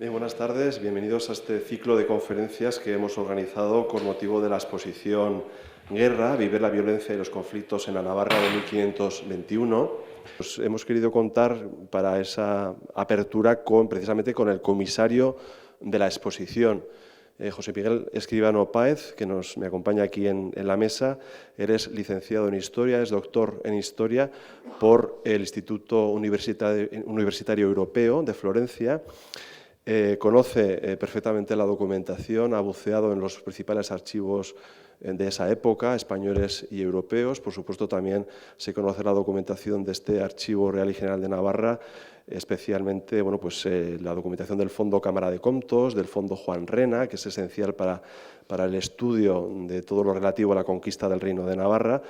Buenas tardes, bienvenidos a este ciclo de conferencias que hemos organizado con motivo de la exposición Guerra, vivir la violencia y los conflictos en la Navarra de 1521. Pues hemos querido contar para esa apertura precisamente con el comisario de la exposición, José Miguel Escribano Páez, que me acompaña aquí en la mesa. Él es licenciado en Historia, es doctor en Historia por el Instituto Universitario Europeo de Florencia. Conoce perfectamente la documentación, ha buceado en los principales archivos de esa época, españoles y europeos. Por supuesto, también se conoce la documentación de este Archivo Real y General de Navarra, especialmente la documentación del Fondo Cámara de Comptos, del Fondo Juan Rena, que es esencial para el estudio de todo lo relativo a la conquista del Reino de Navarra.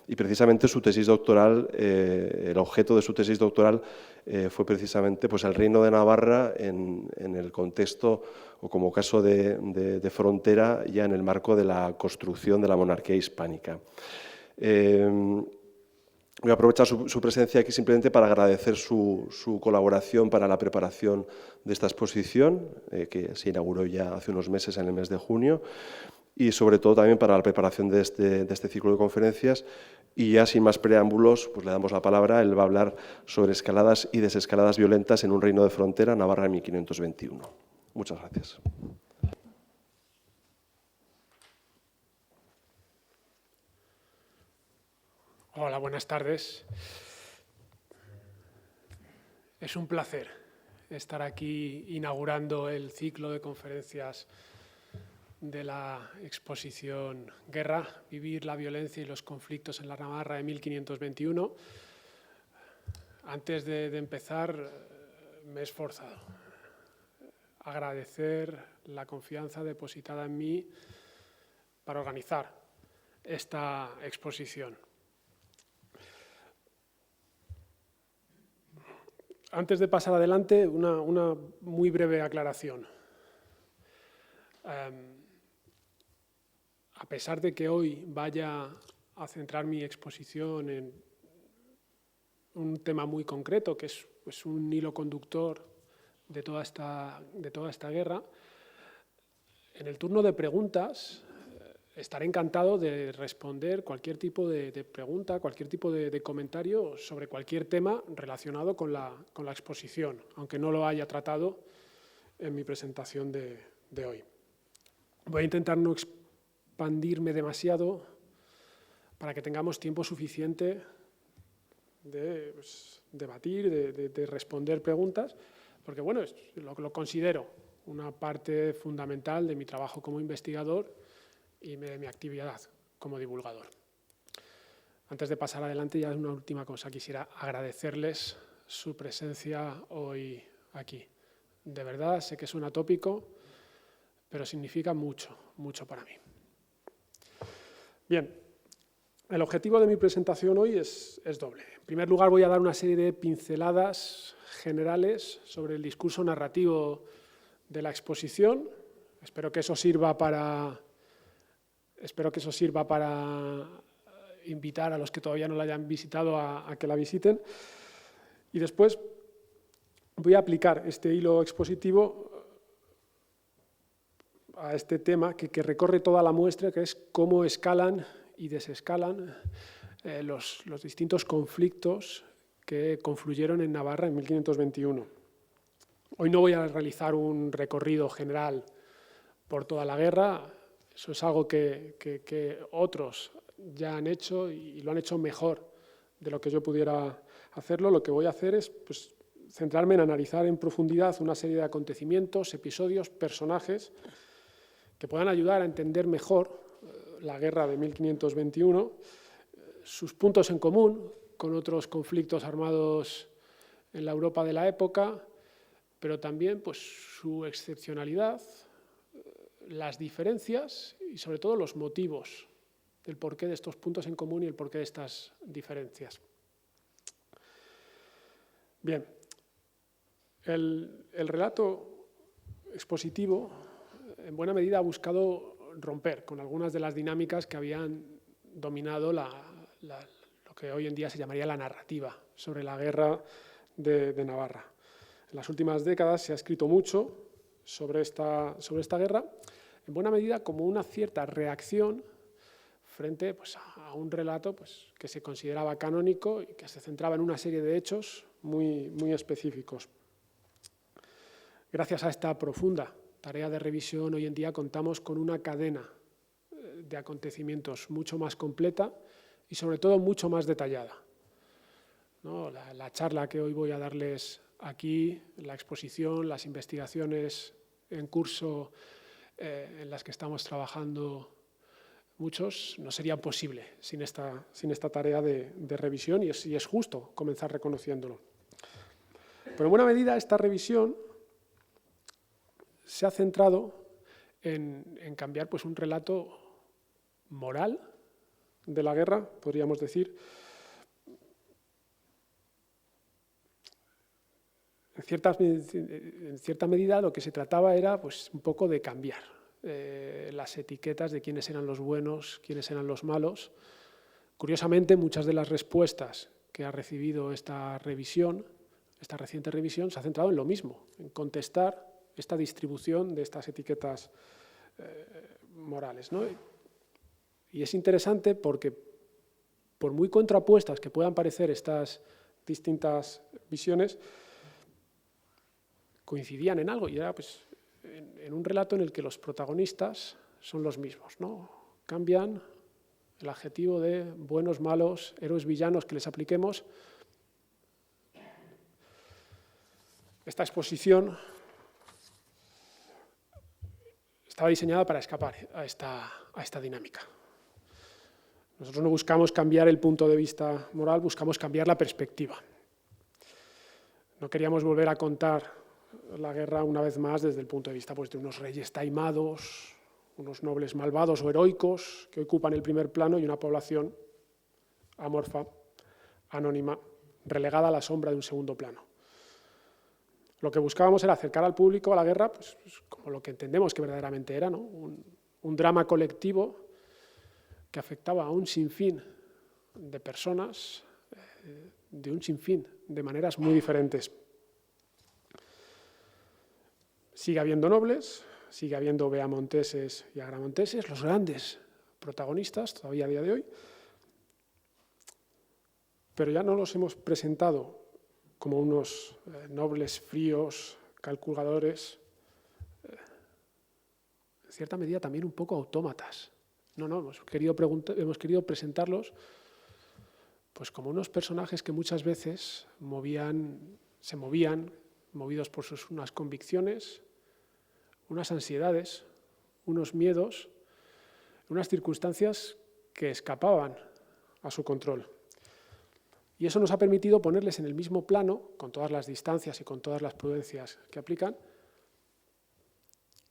Y precisamente su tesis doctoral, el objeto de su tesis doctoral fue precisamente el Reino de Navarra en el contexto o como caso de frontera ya en el marco de la construcción de la monarquía hispánica. Voy a aprovechar su presencia aquí simplemente para agradecer su colaboración para la preparación de esta exposición, que se inauguró ya hace unos meses, en el mes de junio, y sobre todo también para la preparación de este ciclo de conferencias. Y ya sin más preámbulos, pues le damos la palabra. Él va a hablar sobre escaladas y desescaladas violentas en un reino de frontera, Navarra en 1521. Muchas gracias. Hola, buenas tardes. Es un placer estar aquí inaugurando el ciclo de conferencias de la exposición Guerra, vivir la violencia y los conflictos en la Navarra de 1521. Antes de empezar, me he esforzado. Agradecer la confianza depositada en mí para organizar esta exposición. Antes de pasar adelante, una muy breve aclaración. A pesar de que hoy vaya a centrar mi exposición en un tema muy concreto, que es un hilo conductor de toda esta guerra, en el turno de preguntas estaré encantado de responder cualquier tipo de pregunta, cualquier tipo de comentario sobre cualquier tema relacionado con la exposición, aunque no lo haya tratado en mi presentación de hoy. Voy a intentar no expandirme demasiado para que tengamos tiempo suficiente de debatir, de responder preguntas, porque bueno, lo considero una parte fundamental de mi trabajo como investigador y de mi actividad como divulgador. Antes de pasar adelante, ya una última cosa. Quisiera agradecerles su presencia hoy aquí. De verdad, sé que suena tópico, pero significa mucho, mucho para mí. Bien, el objetivo de mi presentación hoy es doble. En primer lugar, voy a dar una serie de pinceladas generales sobre el discurso narrativo de la exposición. Espero que eso sirva para invitar a los que todavía no la hayan visitado a que la visiten. Y después voy a aplicar este hilo expositivo a este tema que recorre toda la muestra, que es cómo escalan y desescalan los distintos conflictos que confluyeron en Navarra en 1521. Hoy no voy a realizar un recorrido general por toda la guerra. Eso es algo que otros ya han hecho y lo han hecho mejor de lo que yo pudiera hacerlo. Lo que voy a hacer es centrarme en analizar en profundidad una serie de acontecimientos, episodios, personajes que puedan ayudar a entender mejor la guerra de 1521, sus puntos en común con otros conflictos armados en la Europa de la época, pero también su excepcionalidad, las diferencias y sobre todo los motivos del porqué de estos puntos en común y el porqué de estas diferencias. Bien, el relato expositivo en buena medida ha buscado romper con algunas de las dinámicas que habían dominado lo que hoy en día se llamaría la narrativa sobre la guerra de Navarra. En las últimas décadas se ha escrito mucho sobre esta guerra, en buena medida como una cierta reacción frente pues, a un relato pues, que se consideraba canónico y que se centraba en una serie de hechos muy, muy específicos. Gracias a esta profunda tarea de revisión, hoy en día contamos con una cadena de acontecimientos mucho más completa y sobre todo mucho más detallada, ¿no? La charla que hoy voy a darles aquí, la exposición, las investigaciones en curso en las que estamos trabajando muchos, no serían posible sin esta tarea de revisión y es justo comenzar reconociéndolo. Pero en buena medida esta revisión se ha centrado en cambiar pues, un relato moral de la guerra, podríamos decir. En cierta medida lo que se trataba era pues, un poco de cambiar las etiquetas de quiénes eran los buenos, quiénes eran los malos. Curiosamente, muchas de las respuestas que ha recibido esta revisión, esta reciente revisión, se ha centrado en lo mismo, en contestar esta distribución de estas etiquetas morales, ¿no? Y es interesante porque, por muy contrapuestas que puedan parecer estas distintas visiones, coincidían en algo, y era pues, en un relato en el que los protagonistas son los mismos, ¿no? Cambian el adjetivo de buenos, malos, héroes, villanos que les apliquemos. Esta exposición estaba diseñada para escapar a esta dinámica. Nosotros no buscamos cambiar el punto de vista moral, buscamos cambiar la perspectiva. No queríamos volver a contar la guerra una vez más desde el punto de vista pues, de unos reyes taimados, unos nobles malvados o heroicos que ocupan el primer plano y una población amorfa, anónima, relegada a la sombra de un segundo plano. Lo que buscábamos era acercar al público a la guerra pues, como lo que entendemos que verdaderamente era, ¿no? Un drama colectivo que afectaba a un sinfín de personas, de un sinfín de maneras muy diferentes. Sigue habiendo nobles, sigue habiendo beamonteses y agramonteses, los grandes protagonistas todavía a día de hoy, pero ya no los hemos presentado como unos nobles fríos, calculadores, en cierta medida también un poco autómatas. No, hemos querido presentarlos pues, como unos personajes que muchas veces se movían, movidos por unas convicciones, unas ansiedades, unos miedos, unas circunstancias que escapaban a su control. Y eso nos ha permitido ponerles en el mismo plano, con todas las distancias y con todas las prudencias que aplican,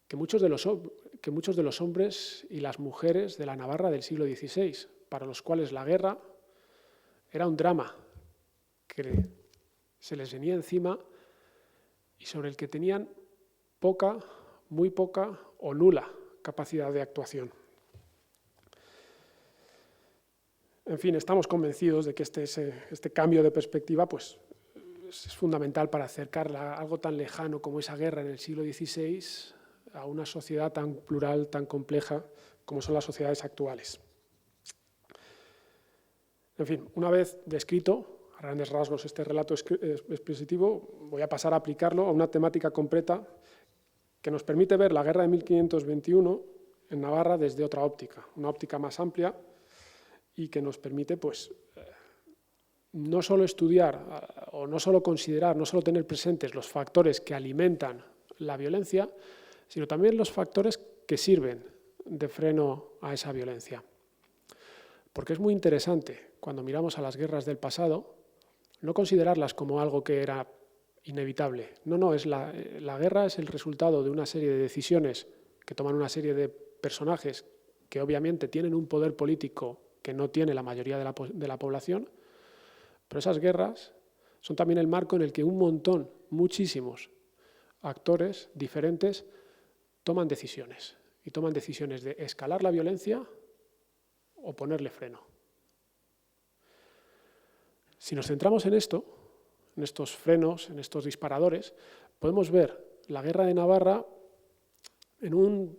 que muchos de los hombres y las mujeres de la Navarra del siglo XVI, para los cuales la guerra era un drama que se les venía encima y sobre el que tenían poca, muy poca o nula capacidad de actuación. En fin, estamos convencidos de que este cambio de perspectiva pues, es fundamental para acercar algo tan lejano como esa guerra en el siglo XVI a una sociedad tan plural, tan compleja como son las sociedades actuales. En fin, una vez descrito a grandes rasgos este relato expositivo, voy a pasar a aplicarlo a una temática concreta que nos permite ver la guerra de 1521 en Navarra desde otra óptica, una óptica más amplia y que nos permite pues, no solo estudiar o no solo considerar, no solo tener presentes los factores que alimentan la violencia, sino también los factores que sirven de freno a esa violencia. Porque es muy interesante, cuando miramos a las guerras del pasado, no considerarlas como algo que era inevitable. No, la guerra es el resultado de una serie de decisiones que toman una serie de personajes que obviamente tienen un poder político que no tiene la mayoría de la población, pero esas guerras son también el marco en el que un montón, muchísimos actores diferentes toman decisiones, y toman decisiones de escalar la violencia o ponerle freno. Si nos centramos en esto, en estos frenos, en estos disparadores, podemos ver la guerra de Navarra en un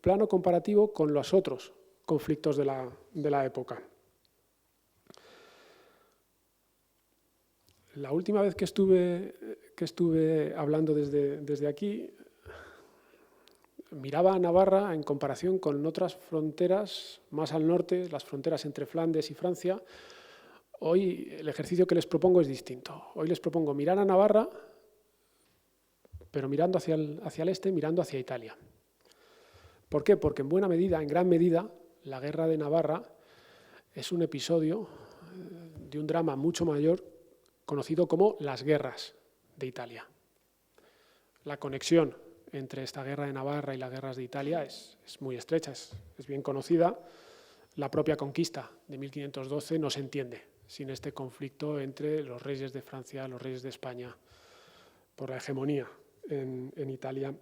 plano comparativo con los otros conflictos de la época. La última vez que estuve hablando desde aquí, miraba a Navarra en comparación con otras fronteras más al norte, las fronteras entre Flandes y Francia. Hoy el ejercicio que les propongo es distinto. Hoy les propongo mirar a Navarra, pero mirando hacia el este, mirando hacia Italia. ¿Por qué? Porque en gran medida, la guerra de Navarra es un episodio de un drama mucho mayor conocido como las guerras de Italia. La conexión entre esta guerra de Navarra y las guerras de Italia es muy estrecha, es bien conocida. La propia conquista de 1512 no se entiende sin este conflicto entre los reyes de Francia y los reyes de España por la hegemonía en Italia.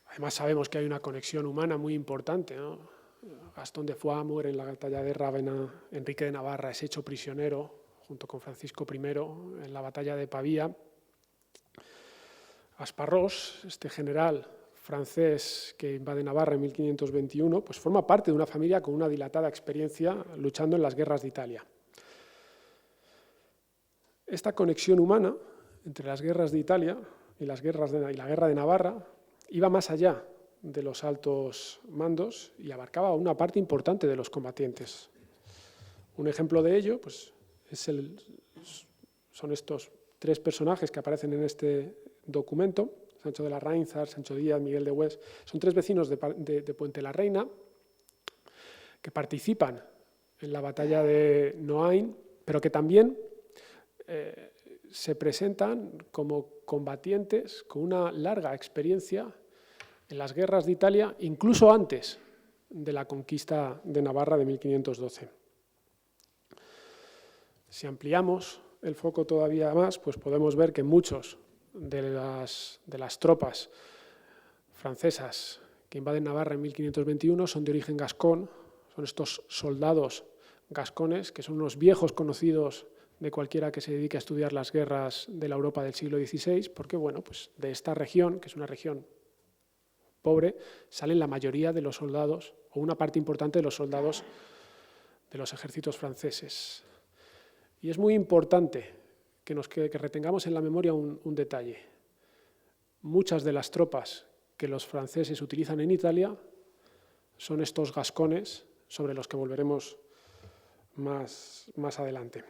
Además sabemos que hay una conexión humana muy importante, ¿no? Gastón de Foix muere en la batalla de Rávena, Enrique de Navarra es hecho prisionero junto con Francisco I en la batalla de Pavía. Asparrós, este general francés que invade Navarra en 1521, pues forma parte de una familia con una dilatada experiencia luchando en las guerras de Italia. Esta conexión humana entre las guerras de Italia y la guerra de Navarra iba más allá de los altos mandos y abarcaba una parte importante de los combatientes. Un ejemplo de ello pues, son estos tres personajes que aparecen en este documento: Sancho de la Rainzar, Sancho Díaz, Miguel de Hues. Son tres vecinos de Puente la Reina que participan en la batalla de Noain, pero que también se presentan como combatientes con una larga experiencia en las guerras de Italia, incluso antes de la conquista de Navarra de 1512. Si ampliamos el foco todavía más, pues podemos ver que muchos de las tropas francesas que invaden Navarra en 1521 son de origen gascón, son estos soldados gascones, que son unos viejos conocidos de cualquiera que se dedique a estudiar las guerras de la Europa del siglo XVI, porque bueno, pues de esta región, que es una región pobre, salen la mayoría de los soldados, o una parte importante de los soldados de los ejércitos franceses. Y es muy importante que retengamos en la memoria un detalle. Muchas de las tropas que los franceses utilizan en Italia son estos gascones, sobre los que volveremos más adelante.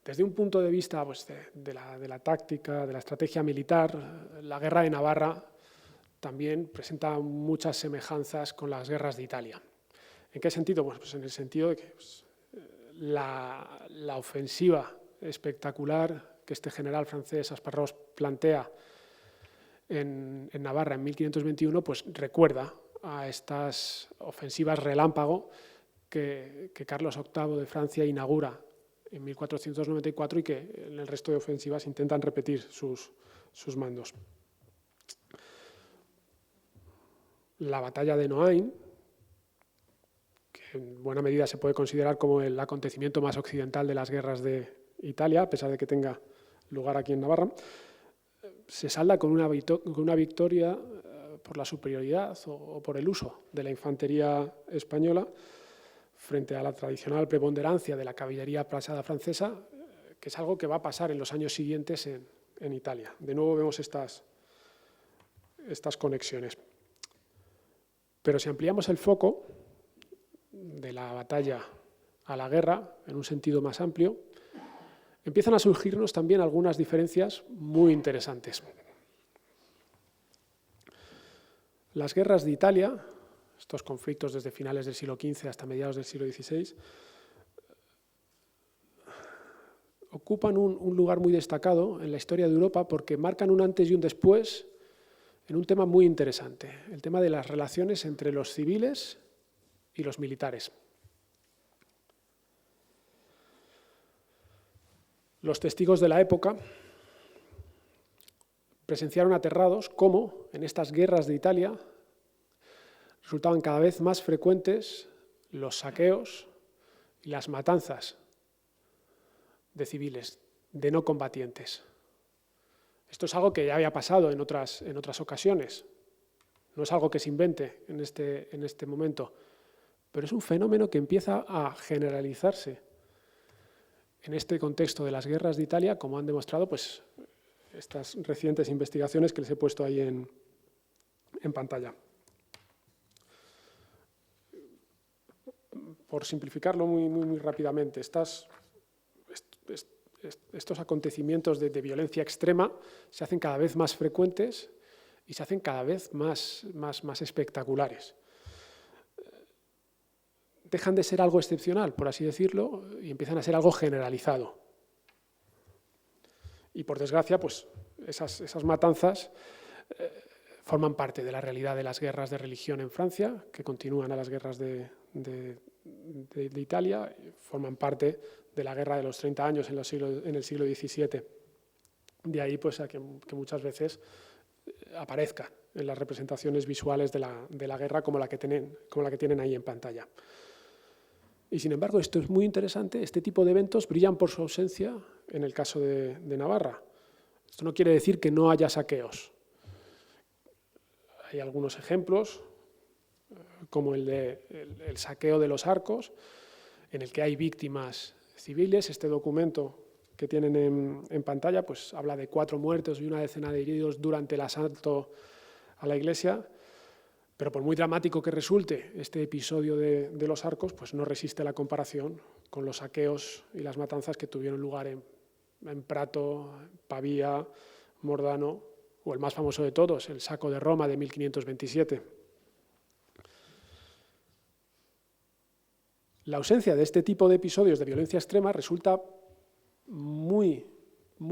Desde un punto de vista pues, de la táctica, de la estrategia militar, la guerra de Navarra también presenta muchas semejanzas con las guerras de Italia. ¿En qué sentido? Pues en el sentido de que la ofensiva espectacular que este general francés Asparrós plantea en Navarra en 1521, pues recuerda a estas ofensivas relámpago que Carlos VIII de Francia inaugura en 1494 y que en el resto de ofensivas intentan repetir sus mandos. La batalla de Noain, que en buena medida se puede considerar como el acontecimiento más occidental de las guerras de Italia, a pesar de que tenga lugar aquí en Navarra, se salda con una victoria por la superioridad o por el uso de la infantería española frente a la tradicional preponderancia de la caballería pesada francesa, que es algo que va a pasar en los años siguientes en Italia. De nuevo vemos estas conexiones. Pero si ampliamos el foco de la batalla a la guerra, en un sentido más amplio, empiezan a surgirnos también algunas diferencias muy interesantes. Las guerras de Italia, estos conflictos desde finales del siglo XV hasta mediados del siglo XVI, ocupan un lugar muy destacado en la historia de Europa porque marcan un antes y un después en un tema muy interesante, el tema de las relaciones entre los civiles y los militares. Los testigos de la época presenciaron aterrados cómo en estas guerras de Italia resultaban cada vez más frecuentes los saqueos y las matanzas de civiles, de no combatientes. Esto es algo que ya había pasado en otras ocasiones. No es algo que se invente en este momento, pero es un fenómeno que empieza a generalizarse en este contexto de las guerras de Italia, como han demostrado pues, estas recientes investigaciones que les he puesto ahí en pantalla. Por simplificarlo muy rápidamente, estos acontecimientos de violencia extrema se hacen cada vez más frecuentes y se hacen cada vez más espectaculares. Dejan de ser algo excepcional, por así decirlo, y empiezan a ser algo generalizado. Y por desgracia, pues esas matanzas forman parte de la realidad de las guerras de religión en Francia, que continúan a las guerras de Italia, forman parte de la guerra de los 30 años en el siglo XVII. De ahí pues, a que muchas veces aparezca en las representaciones visuales de la guerra como la que tienen ahí en pantalla. Y sin embargo, esto es muy interesante, este tipo de eventos brillan por su ausencia en el caso de Navarra. Esto no quiere decir que no haya saqueos. Hay algunos ejemplos, como el saqueo de los Arcos, en el que hay víctimas civiles. Este documento que tienen en pantalla pues, habla de 4 muertos y una decena de heridos durante el asalto a la iglesia, pero por muy dramático que resulte este episodio de los Arcos, pues no resiste la comparación con los saqueos y las matanzas que tuvieron lugar en Prato, Pavía, Mordano, o el más famoso de todos, el saco de Roma de 1527. La ausencia de este tipo de episodios de violencia extrema resulta muy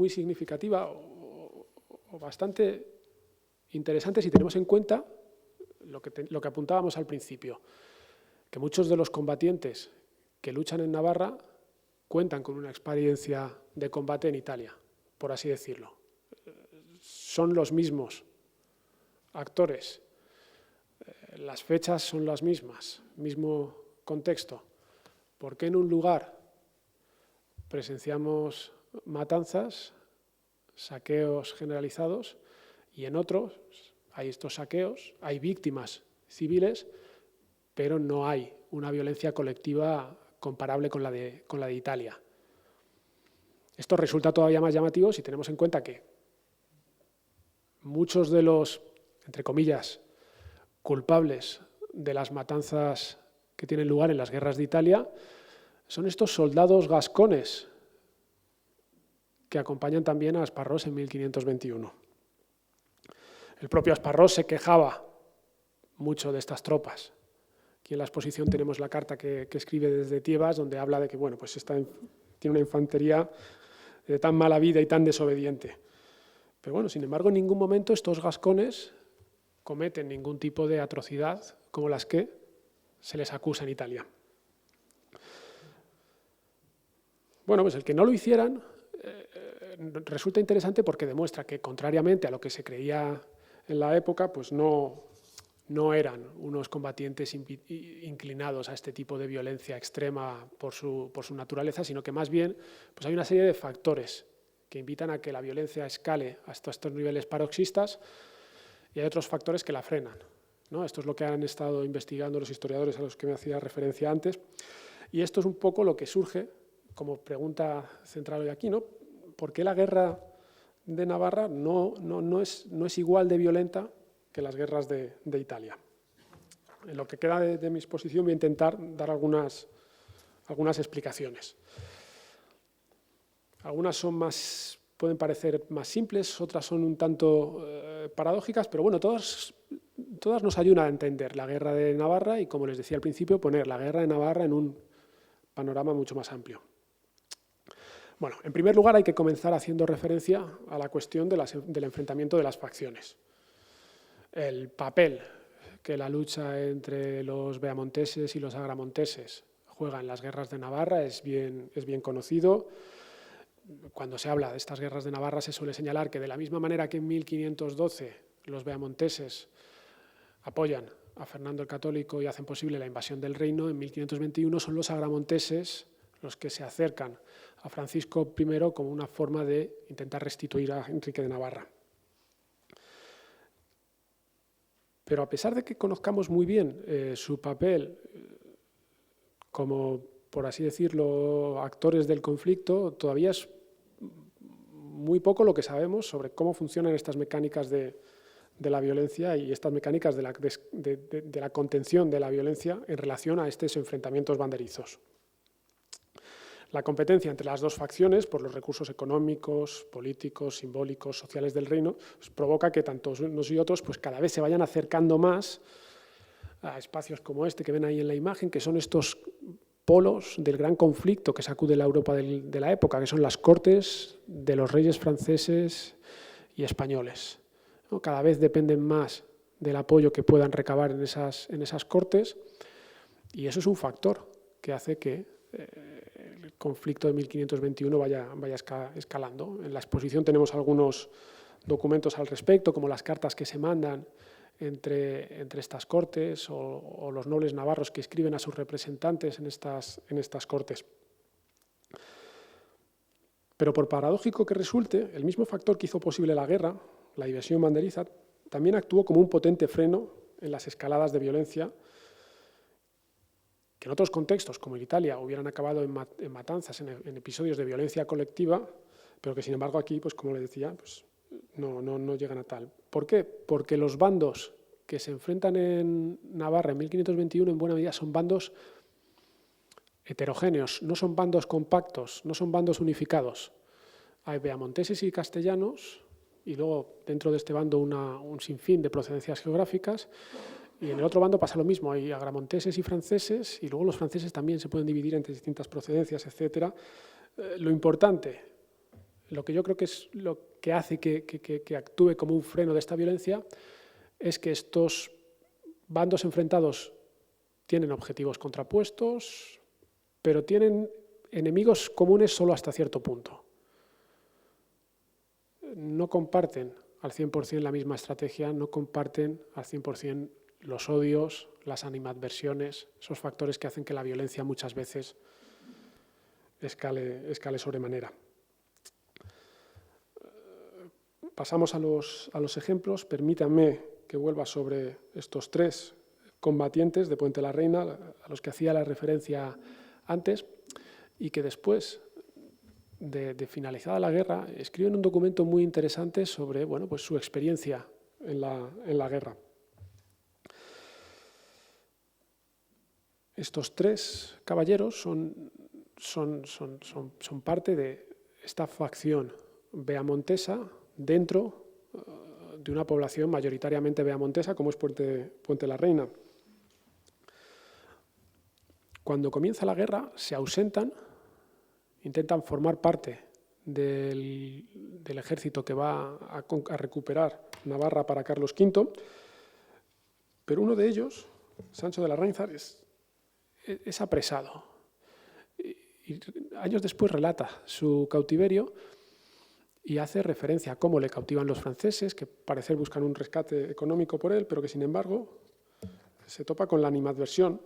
significativa o bastante interesante si tenemos en cuenta lo que apuntábamos al principio, que muchos de los combatientes que luchan en Navarra cuentan con una experiencia de combate en Italia, por así decirlo. Son los mismos actores, las fechas son las mismas, mismo contexto. ¿Por qué en un lugar presenciamos matanzas, saqueos generalizados, y en otros hay estos saqueos, hay víctimas civiles, pero no hay una violencia colectiva comparable con la de Italia? Esto resulta todavía más llamativo si tenemos en cuenta que muchos de los, entre comillas, culpables de las matanzas que tienen lugar en las guerras de Italia son estos soldados gascones que acompañan también a Asparrós en 1521. El propio Asparrós se quejaba mucho de estas tropas. Aquí en la exposición tenemos la carta que escribe desde Tiebas, donde habla de que bueno, pues tiene una infantería de tan mala vida y tan desobediente. Pero bueno, sin embargo, en ningún momento estos gascones cometen ningún tipo de atrocidad como las que se les acusa en Italia. Bueno, pues el que no lo hicieran resulta interesante porque demuestra que, contrariamente a lo que se creía en la época, pues no eran unos combatientes inclinados a este tipo de violencia extrema por su naturaleza, sino que más bien pues hay una serie de factores que invitan a que la violencia escale hasta estos niveles paroxistas, y hay otros factores que la frenan, ¿no? Esto es lo que han estado investigando los historiadores a los que me hacía referencia antes, y esto es un poco lo que surge como pregunta central hoy aquí, ¿no? ¿Por qué la guerra de Navarra no es igual de violenta que las guerras de Italia? En lo que queda de mi exposición voy a intentar dar algunas explicaciones. Algunas pueden parecer más simples, otras son un tanto paradójicas, pero bueno, todas nos ayudan a entender la guerra de Navarra y, como les decía al principio, poner la guerra de Navarra en un panorama mucho más amplio. Bueno, en primer lugar hay que comenzar haciendo referencia a la cuestión del enfrentamiento de las facciones. El papel que la lucha entre los beamonteses y los agramonteses juega en las guerras de Navarra es bien conocido. Cuando se habla de estas guerras de Navarra se suele señalar que, de la misma manera que en 1512 los beamonteses apoyan a Fernando el Católico y hacen posible la invasión del reino, en 1521 son los agramonteses los que se acercan a Francisco I como una forma de intentar restituir a Enrique de Navarra. Pero a pesar de que conozcamos muy bien su papel como, por así decirlo, actores del conflicto, todavía es muy poco lo que sabemos sobre cómo funcionan estas mecánicas de la violencia y estas mecánicas de la contención de la violencia en relación a estos enfrentamientos banderizos. La competencia entre las dos facciones, por los recursos económicos, políticos, simbólicos, sociales del reino, pues provoca que tanto unos y otros pues cada vez se vayan acercando más a espacios como este que ven ahí en la imagen, que son estos polos del gran conflicto que sacude la Europa de la época, que son las cortes de los reyes franceses y españoles, ¿no? Cada vez dependen más del apoyo que puedan recabar en esas cortes, y eso es un factor que hace que el conflicto de 1521 vaya escalando. En la exposición tenemos algunos documentos al respecto, como las cartas que se mandan entre estas cortes o los nobles navarros que escriben a sus representantes en estas cortes. Pero por paradójico que resulte, el mismo factor que hizo posible la guerra, la diversión banderiza, también actuó como un potente freno en las escaladas de violencia que en otros contextos, como en Italia, hubieran acabado en matanzas, en episodios de violencia colectiva, pero que sin embargo aquí, pues como le decía, pues no llegan a tal. ¿Por qué? Porque los bandos que se enfrentan en Navarra en 1521 en buena medida son bandos heterogéneos, no son bandos compactos, no son bandos unificados. Hay beamonteses y castellanos, y luego dentro de este bando un sinfín de procedencias geográficas, y en el otro bando pasa lo mismo, hay agramonteses y franceses, y luego los franceses también se pueden dividir entre distintas procedencias, etc. Lo importante, lo que yo creo que es lo que hace que actúe como un freno de esta violencia, es que estos bandos enfrentados tienen objetivos contrapuestos, pero tienen enemigos comunes solo hasta cierto punto. No comparten al 100% la misma estrategia, no comparten al 100% los odios, las animadversiones, esos factores que hacen que la violencia muchas veces escale sobremanera. Pasamos a los ejemplos. Permítanme que vuelva sobre estos tres combatientes de Puente la Reina, a los que hacía la referencia antes, y que después de finalizada la guerra escriben un documento muy interesante sobre pues su experiencia en la guerra. Estos tres caballeros son parte de esta facción beamontesa dentro de una población mayoritariamente beamontesa como es Puente la Reina. Cuando comienza la guerra se ausentan, intentan formar parte del ejército que va a recuperar Navarra para Carlos V, pero uno de ellos, Sancho de Larrainzar, es apresado. Y años después relata su cautiverio y hace referencia a cómo le cautivan los franceses, que parecer buscan un rescate económico por él, pero que sin embargo se topa con la animadversión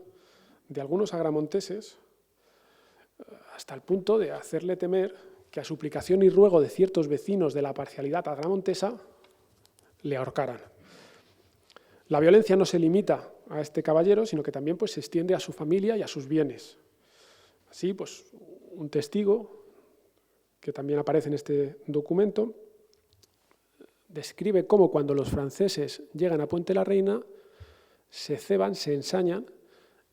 de algunos agramonteses hasta el punto de hacerle temer que a suplicación y ruego de ciertos vecinos de la parcialidad agramontesa le ahorcaran. La violencia no se limita a este caballero, sino que también se extiende a su familia y a sus bienes. Así, un testigo, que también aparece en este documento, describe cómo cuando los franceses llegan a Puente la Reina se ceban, se ensañan,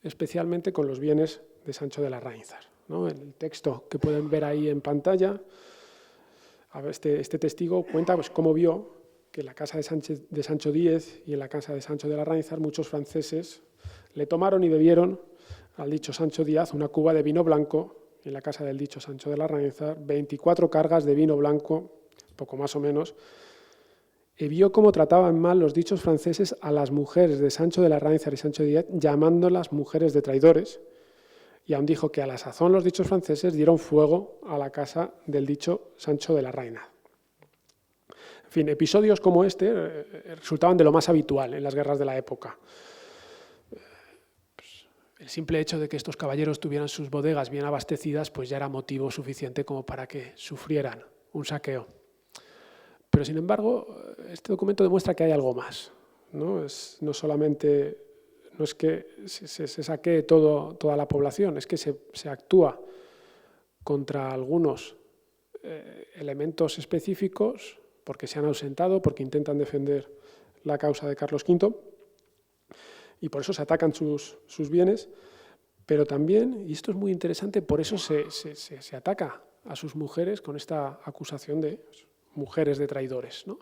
especialmente con los bienes de Sancho de Larrainzar, ¿no? En el texto que pueden ver ahí en pantalla, este testigo cuenta cómo vio que en la casa de Sancho X y en la casa de Sancho de Larrainzar muchos franceses le tomaron y bebieron al dicho Sancho Díaz una cuba de vino blanco, y en la casa del dicho Sancho de Larrainzar 24 cargas de vino blanco, poco más o menos, y vio cómo trataban mal los dichos franceses a las mujeres de Sancho de Larrainzar y Sancho Díaz, llamándolas mujeres de traidores, y aún dijo que a la sazón los dichos franceses dieron fuego a la casa del dicho Sancho de Larrainzar. En fin, episodios como este resultaban de lo más habitual en las guerras de la época. El simple hecho de que estos caballeros tuvieran sus bodegas bien abastecidas, ya era motivo suficiente como para que sufrieran un saqueo. Pero sin embargo, este documento demuestra que hay algo más. ¿no? No solamente, no es que se saquee toda la población, es que se actúa contra algunos elementos específicos porque se han ausentado, porque intentan defender la causa de Carlos V, y por eso se atacan sus bienes, pero también, y esto es muy interesante, por eso se ataca a sus mujeres con esta acusación de mujeres de traidores, ¿no?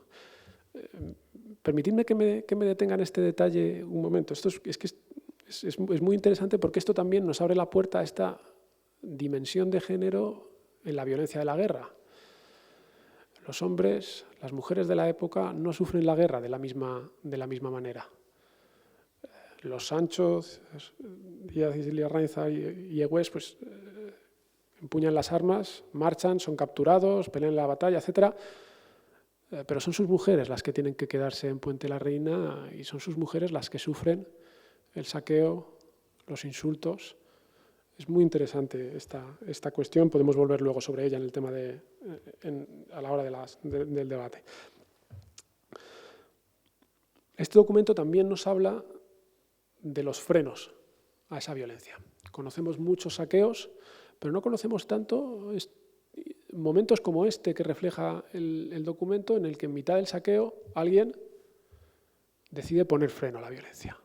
Permitidme que me detenga en este detalle un momento. Esto es muy interesante porque esto también nos abre la puerta a esta dimensión de género en la violencia de la guerra. Los hombres, las mujeres de la época no sufren la guerra de la misma manera. Los Sanchos, Díaz y Larrainza y Egués, pues empuñan las armas, marchan, son capturados, pelean la batalla, etc. Pero son sus mujeres las que tienen que quedarse en Puente la Reina y son sus mujeres las que sufren el saqueo, los insultos. Es muy interesante esta cuestión, podemos volver luego sobre ella en el tema a la hora del debate. Este documento también nos habla de los frenos a esa violencia. Conocemos muchos saqueos, pero no conocemos tanto momentos como este que refleja el documento, en el que en mitad del saqueo alguien decide poner freno a la violencia.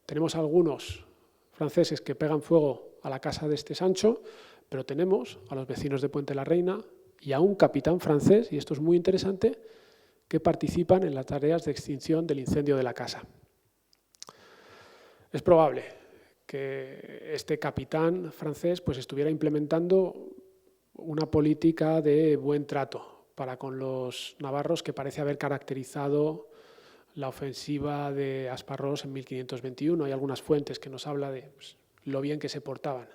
Tenemos algunos franceses que pegan fuego a la casa de este Sancho, pero tenemos a los vecinos de Puente la Reina y a un capitán francés, y esto es muy interesante, que participan en las tareas de extinción del incendio de la casa. Es probable que este capitán francés pues, estuviera implementando una política de buen trato para con los navarros que parece haber caracterizado la ofensiva de Asparrós en 1521. Hay algunas fuentes que nos hablan de pues, lo bien que se portaban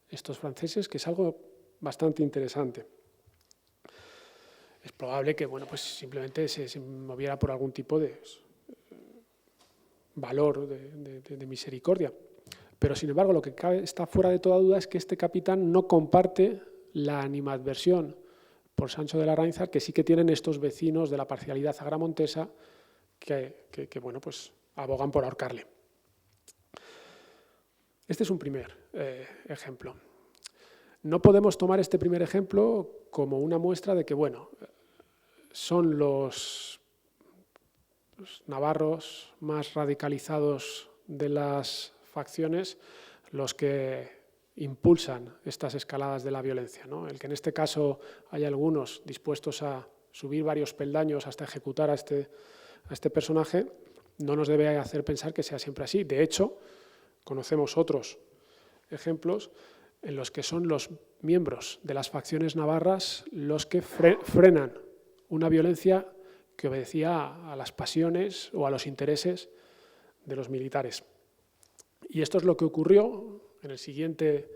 estos franceses, que es algo bastante interesante. Es probable que bueno, pues simplemente se moviera por algún tipo de valor, de misericordia. Pero, sin embargo, lo que está fuera de toda duda es que este capitán no comparte la animadversión por Sancho de Larrainza que sí que tienen estos vecinos de la parcialidad agramontesa que bueno, pues, abogan por ahorcarle. Este es un primer ejemplo. No podemos tomar este primer ejemplo como una muestra de que, bueno, son los navarros más radicalizados de las facciones los que impulsan estas escaladas de la violencia, ¿no? El que en este caso haya algunos dispuestos a subir varios peldaños hasta ejecutar a este personaje no nos debe hacer pensar que sea siempre así. De hecho, conocemos otros ejemplos en los que son los miembros de las facciones navarras los que frenan una violencia que obedecía a las pasiones o a los intereses de los militares. Y esto es lo que ocurrió en el siguiente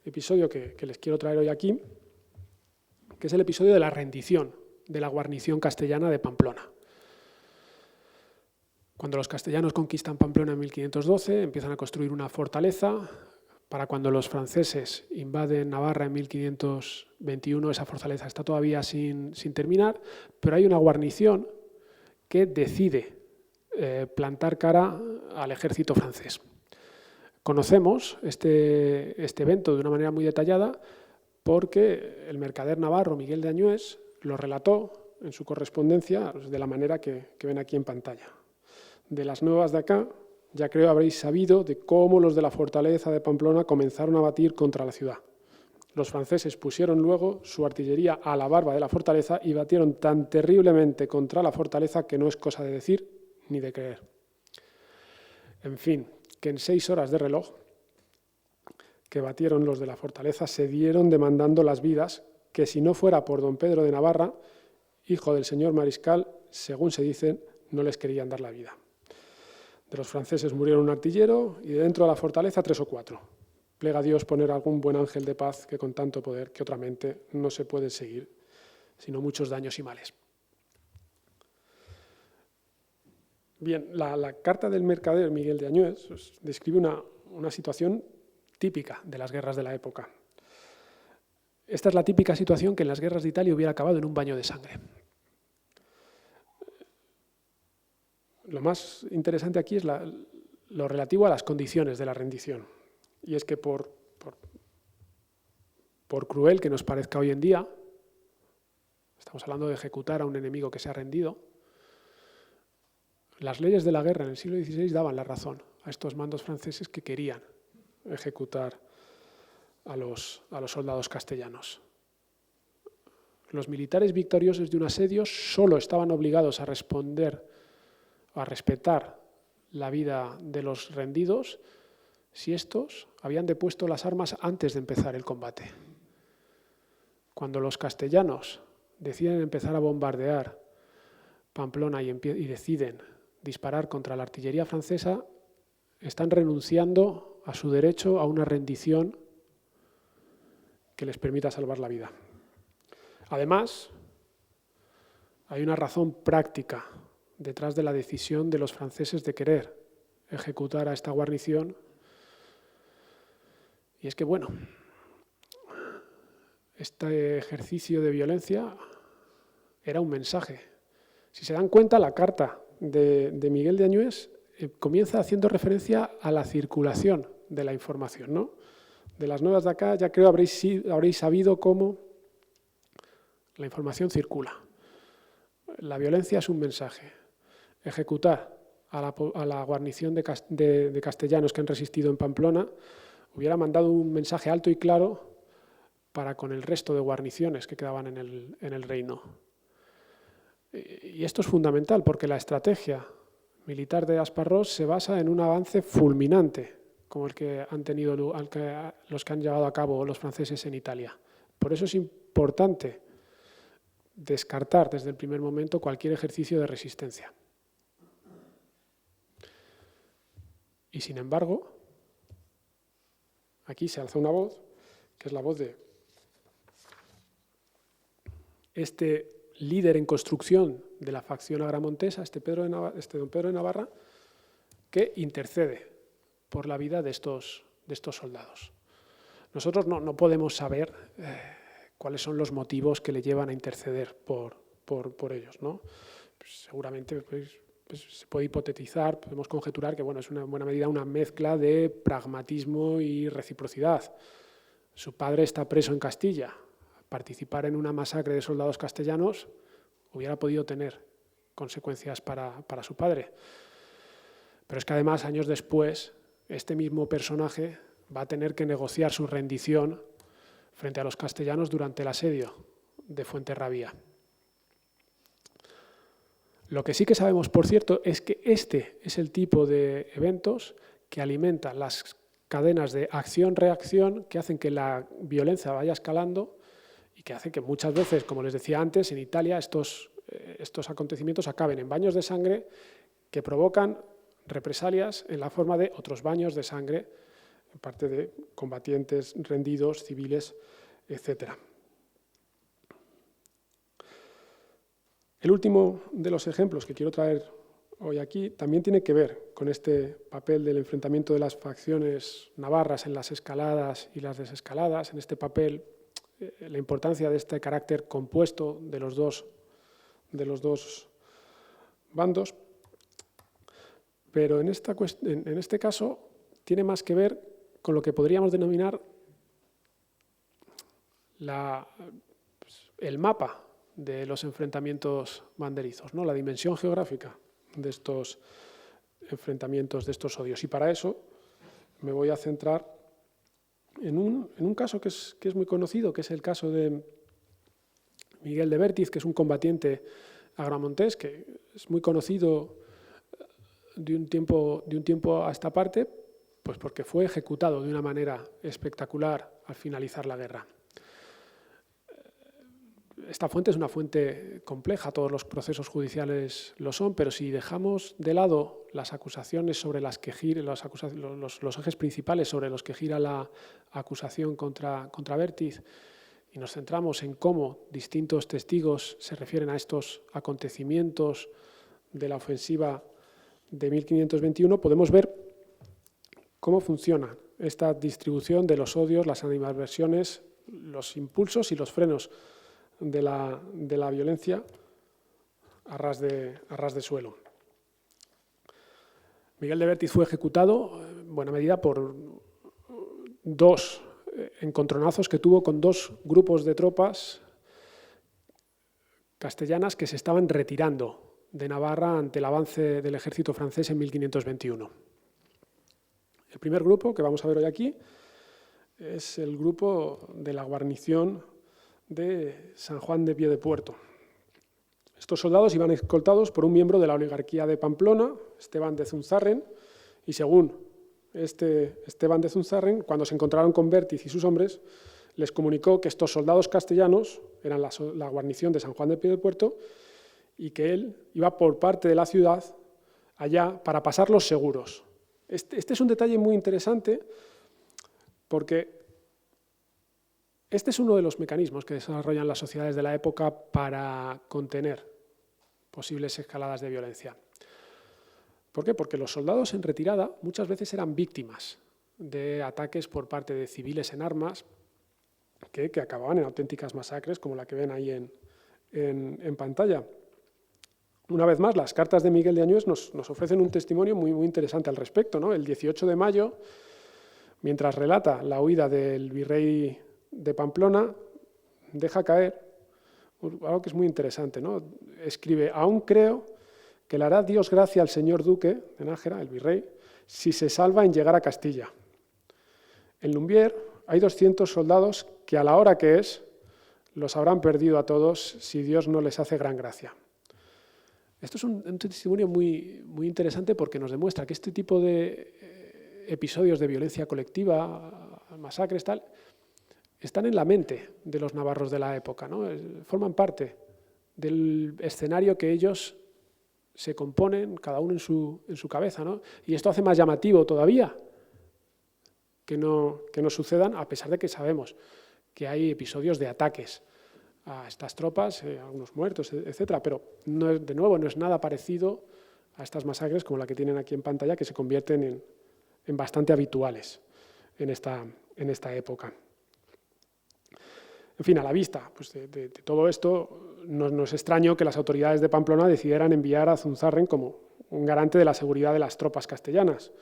episodio que les quiero traer hoy aquí, que es el episodio de la rendición de la guarnición castellana de Pamplona. Cuando los castellanos conquistan Pamplona en 1512, empiezan a construir una fortaleza. Para cuando los franceses invaden Navarra en 1521, esa fortaleza está todavía sin terminar, pero hay una guarnición que decide plantar cara al ejército francés. Conocemos este evento de una manera muy detallada porque el mercader navarro Miguel de Añués lo relató en su correspondencia de la manera que ven aquí en pantalla. De las nuevas de acá, ya creo habréis sabido de cómo los de la fortaleza de Pamplona comenzaron a batir contra la ciudad. Los franceses pusieron luego su artillería a la barba de la fortaleza y batieron tan terriblemente contra la fortaleza que no es cosa de decir ni de creer. En fin, que en 6 horas de reloj que batieron los de la fortaleza se dieron demandando las vidas que si no fuera por don Pedro de Navarra, hijo del señor mariscal, según se dice, no les querían dar la vida. De los franceses murieron un artillero y dentro de la fortaleza 3 o 4. Plega a Dios poner algún buen ángel de paz que con tanto poder que otra mente no se puede seguir, sino muchos daños y males. Bien, la carta del mercader Miguel de Añués describe una situación típica de las guerras de la época. Esta es la típica situación que en las guerras de Italia hubiera acabado en un baño de sangre. lo más interesante aquí es lo relativo a las condiciones de la rendición. Y es que por cruel que nos parezca hoy en día, estamos hablando de ejecutar a un enemigo que se ha rendido, las leyes de la guerra en el siglo XVI daban la razón a estos mandos franceses que querían ejecutar a los soldados castellanos. Los militares victoriosos de un asedio solo estaban obligados a responder, a respetar la vida de los rendidos si estos habían depuesto las armas antes de empezar el combate. Cuando los castellanos deciden empezar a bombardear Pamplona y deciden disparar contra la artillería francesa, están renunciando a su derecho a una rendición que les permita salvar la vida. Además, hay una razón práctica detrás de la decisión de los franceses de querer ejecutar a esta guarnición, y es que, bueno, este ejercicio de violencia era un mensaje. Si se dan cuenta, la carta de Miguel de Añués comienza haciendo referencia a la circulación de la información, ¿no? De las nuevas de acá ya creo habréis sabido cómo la información circula. La violencia es un mensaje. Ejecutar a la guarnición de castellanos que han resistido en Pamplona hubiera mandado un mensaje alto y claro para con el resto de guarniciones que quedaban en el reino. Y esto es fundamental porque la estrategia militar de Asparrós se basa en un avance fulminante como el que han tenido los que han llevado a cabo los franceses en Italia. Por eso es importante descartar desde el primer momento cualquier ejercicio de resistencia. Y sin embargo, aquí se alza una voz, que es la voz de este líder en construcción de la facción agramontesa, este don Pedro de Navarra, que intercede por la vida de estos soldados. Nosotros no podemos saber cuáles son los motivos que le llevan a interceder por ellos, ¿no? Pues seguramente se puede hipotetizar, podemos conjeturar que bueno, es en buena medida una mezcla de pragmatismo y reciprocidad. Su padre está preso en Castilla. Participar en una masacre de soldados castellanos hubiera podido tener consecuencias para su padre. Pero es que además, años después, este mismo personaje va a tener que negociar su rendición frente a los castellanos durante el asedio de Fuenterrabía. Lo que sí que sabemos, por cierto, es que este es el tipo de eventos que alimentan las cadenas de acción-reacción que hacen que la violencia vaya escalando y que hace que muchas veces, como les decía antes, en Italia estos acontecimientos acaben en baños de sangre que provocan represalias en la forma de otros baños de sangre en parte de combatientes rendidos, civiles, etc. El último de los ejemplos que quiero traer hoy aquí también tiene que ver con este papel del enfrentamiento de las facciones navarras en las escaladas y las desescaladas, en este papel, la importancia de este carácter compuesto de los dos bandos, pero en este caso tiene más que ver con lo que podríamos denominar el mapa de los enfrentamientos banderizos, ¿no? La dimensión geográfica de estos enfrentamientos, de estos odios. Y para eso me voy a centrar en un caso que es muy conocido, que es el caso de Miguel de Bértiz, que es un combatiente agramontés, que es muy conocido de un tiempo a esta parte, pues porque fue ejecutado de una manera espectacular al finalizar la guerra. Esta fuente es una fuente compleja, todos los procesos judiciales lo son, pero si dejamos de lado las acusaciones sobre las que gira, los ejes principales sobre los que gira la acusación contra Bértiz y nos centramos en cómo distintos testigos se refieren a estos acontecimientos de la ofensiva de 1521, podemos ver cómo funciona esta distribución de los odios, las animadversiones, los impulsos y los frenos de la violencia a ras de suelo. Miguel de Vértiz fue ejecutado en buena medida por dos encontronazos que tuvo con dos grupos de tropas castellanas que se estaban retirando de Navarra ante el avance del ejército francés en 1521. El primer grupo que vamos a ver hoy aquí es el grupo de la guarnición de San Juan de Piedepuerto. Estos soldados iban escoltados por un miembro de la oligarquía de Pamplona, Esteban de Zunzarren, y según Esteban de Zunzarren, cuando se encontraron con Vértiz y sus hombres, les comunicó que estos soldados castellanos eran la guarnición de San Juan de Piedepuerto y que él iba por parte de la ciudad allá para pasarlos seguros. Este es un detalle muy interesante porque este es uno de los mecanismos que desarrollan las sociedades de la época para contener posibles escaladas de violencia. ¿Por qué? Porque los soldados en retirada muchas veces eran víctimas de ataques por parte de civiles en armas que acababan en auténticas masacres como la que ven ahí en pantalla. Una vez más, las cartas de Miguel de Añues nos ofrecen un testimonio muy, muy interesante al respecto, ¿no? El 18 de mayo, mientras relata la huida del virrey de Pamplona, deja caer algo que es muy interesante, ¿no? Escribe: aún creo que le hará Dios gracia al señor duque de Nájera, el virrey, si se salva en llegar a Castilla. En Lumbier hay 200 soldados que a la hora que es los habrán perdido a todos si Dios no les hace gran gracia. Esto es un testimonio muy, muy interesante porque nos demuestra que este tipo de episodios de violencia colectiva, masacres, tal, están en la mente de los navarros de la época, ¿no? Forman parte del escenario que ellos se componen, cada uno en su cabeza, ¿no? Y esto hace más llamativo todavía que no sucedan, a pesar de que sabemos que hay episodios de ataques a estas tropas, algunos muertos, etcétera, pero de nuevo no es nada parecido a estas masacres como la que tienen aquí en pantalla, que se convierten en bastante habituales en esta época. En fin, a la vista pues de todo esto, no es extraño que las autoridades de Pamplona decidieran enviar a Zunzarren como un garante de la seguridad de las tropas castellanas.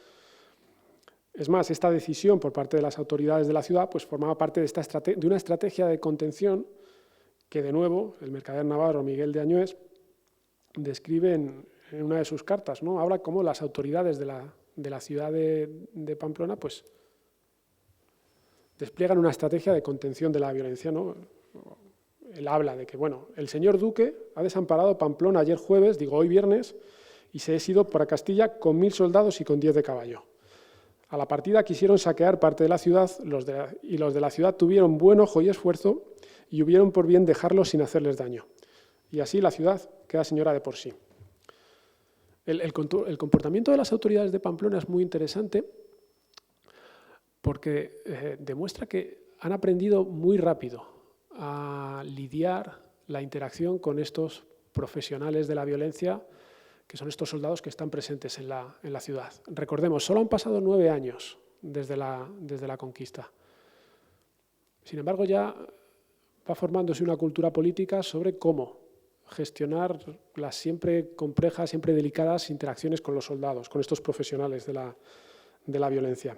Es más, esta decisión por parte de las autoridades de la ciudad pues formaba parte de una estrategia de contención que, de nuevo, el mercader navarro Miguel de Añues describe en una de sus cartas, ¿no? Habla cómo las autoridades de la ciudad de Pamplona pues despliegan una estrategia de contención de la violencia, ¿no? Él habla de que, bueno, el señor duque ha desamparado Pamplona ayer jueves, hoy viernes, y se ha ido para Castilla con 1000 soldados y con 10 de caballo. A la partida quisieron saquear parte de la ciudad y los de la ciudad tuvieron buen ojo y esfuerzo y hubieron por bien dejarlos sin hacerles daño. Y así la ciudad queda señora de por sí. El comportamiento de las autoridades de Pamplona es muy interesante porque demuestra que han aprendido muy rápido a lidiar la interacción con estos profesionales de la violencia, que son estos soldados que están presentes en la ciudad. Recordemos, solo han pasado 9 años desde la conquista. Sin embargo, ya va formándose una cultura política sobre cómo gestionar las siempre complejas, siempre delicadas interacciones con los soldados, con estos profesionales de la violencia.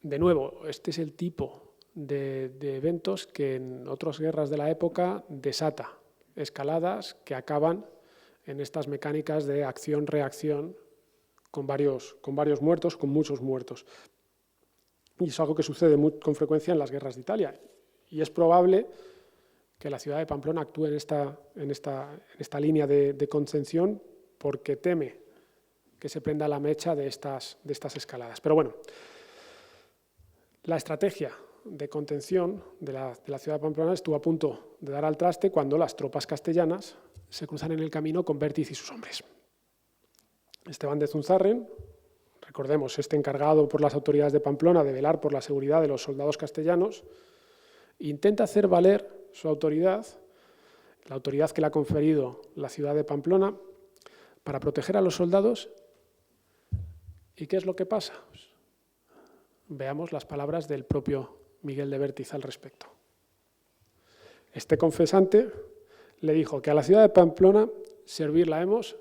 De nuevo, este es el tipo de eventos que en otras guerras de la época desata escaladas que acaban en estas mecánicas de acción-reacción con varios muertos, con muchos muertos. Y es algo que sucede con frecuencia en las guerras de Italia. Y es probable que la ciudad de Pamplona actúe en esta línea de contención porque teme que se prenda la mecha de estas escaladas. Pero bueno, la estrategia de contención de la ciudad de Pamplona estuvo a punto de dar al traste cuando las tropas castellanas se cruzan en el camino con Vértiz y sus hombres. Esteban de Zunzarren, recordemos, encargado por las autoridades de Pamplona de velar por la seguridad de los soldados castellanos, intenta hacer valer su autoridad, la autoridad que le ha conferido la ciudad de Pamplona, para proteger a los soldados. ¿Y qué es lo que pasa? Pues veamos las palabras del propio Miguel de Vértiz al respecto. Este confesante le dijo que a la ciudad de Pamplona servirla hemos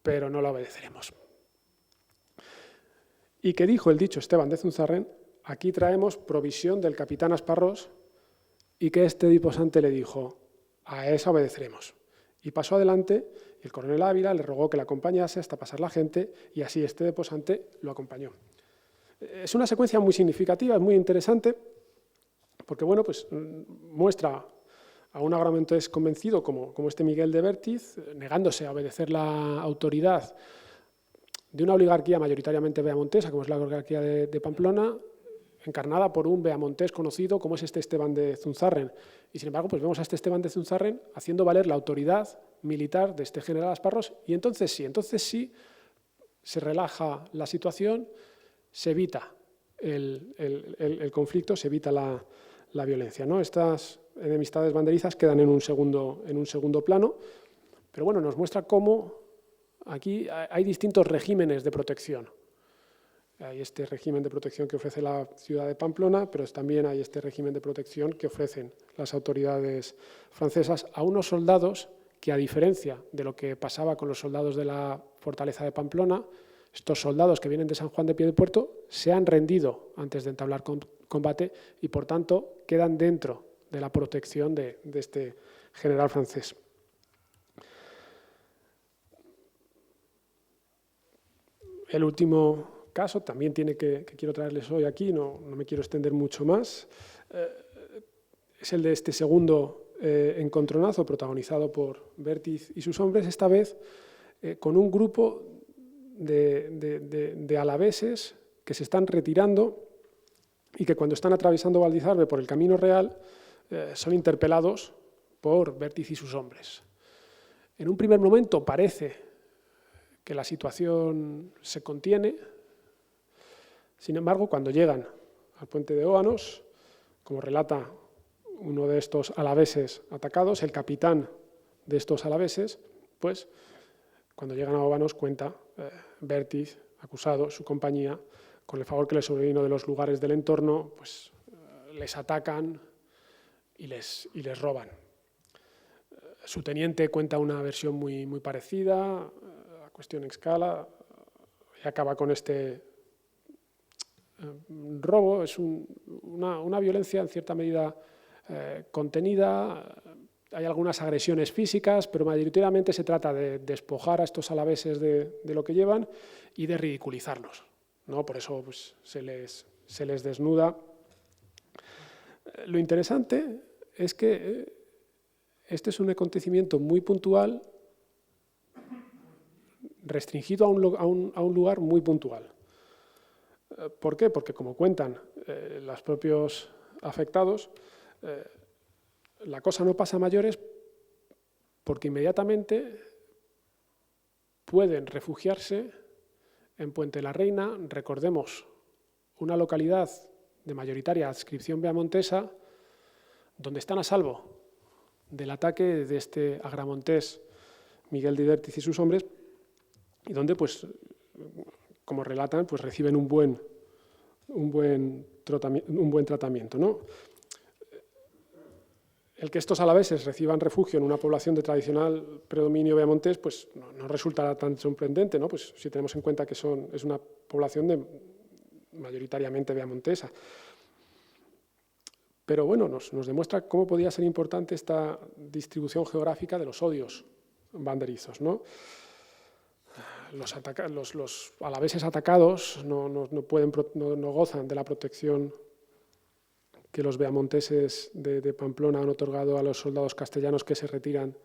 pero no la obedeceremos. ¿Y qué dijo el dicho Esteban de Zunzarren? Aquí traemos provisión del capitán Asparrós, y que este deposante le dijo, a esa obedeceremos. Y pasó adelante, y el coronel Ávila le rogó que le acompañase hasta pasar la gente, y así este deposante lo acompañó. Es una secuencia muy significativa, es muy interesante, porque bueno, pues, muestra a un agramontés convencido como este Miguel de Vértiz, negándose a obedecer la autoridad de una oligarquía mayoritariamente beamontesa, como es la oligarquía de Pamplona, encarnada por un beamontés conocido como es este Esteban de Zunzarren. Y sin embargo, pues vemos a este Esteban de Zunzarren haciendo valer la autoridad militar de este general Asparrós, y entonces sí, se relaja la situación, se evita el conflicto, se evita la violencia, ¿no? Estas enemistades banderizas quedan en un segundo plano, pero bueno, nos muestra cómo aquí hay distintos regímenes de protección. Hay este régimen de protección que ofrece la ciudad de Pamplona, pero también hay este régimen de protección que ofrecen las autoridades francesas a unos soldados que, a diferencia de lo que pasaba con los soldados de la fortaleza de Pamplona, estos soldados que vienen de San Juan de Piedepuerto se han rendido antes de entablar combate y, por tanto, quedan dentro de la protección de este general francés. El último caso también que quiero traerles hoy aquí, no me quiero extender mucho más, es el de este segundo encontronazo protagonizado por Vértiz y sus hombres, esta vez con un grupo de alaveses que se están retirando y que cuando están atravesando Valdizarbe por el camino real son interpelados por Vértiz y sus hombres. En un primer momento parece que la situación se contiene. Sin embargo, cuando llegan al puente de Óbanos, como relata uno de estos alaveses atacados, el capitán de estos alaveses, pues cuando llegan a Óbanos cuenta Vértiz, acusado, su compañía, con el favor que les sobrevino de los lugares del entorno, pues les atacan y les roban. Su teniente cuenta una versión muy parecida, la cuestión escala y acaba con este robo. Es una violencia en cierta medida contenida. Hay algunas agresiones físicas, pero mayoritariamente se trata de despojar a estos alaveses de lo que llevan y de ridiculizarlos, ¿no? Por eso pues, se les desnuda. Lo interesante es que este es un acontecimiento muy puntual, restringido a un lugar muy puntual. ¿Por qué? Porque, como cuentan los propios afectados, la cosa no pasa a mayores porque inmediatamente pueden refugiarse en Puente la Reina, recordemos, una localidad de mayoritaria adscripción beamontesa, donde están a salvo del ataque de este agramontés Miguel de Vértiz y sus hombres, y donde, pues, como relatan, pues reciben un buen tratamiento, ¿no? El que estos alaveses reciban refugio en una población de tradicional predominio beamontés, pues no resulta tan sorprendente, ¿no? Pues si tenemos en cuenta que es una población mayoritariamente beamontesa. Pero bueno, nos demuestra cómo podía ser importante esta distribución geográfica de los odios banderizos, ¿no? Los alaveses atacados no gozan de la protección que los beamonteses de Pamplona han otorgado a los soldados castellanos que se retiran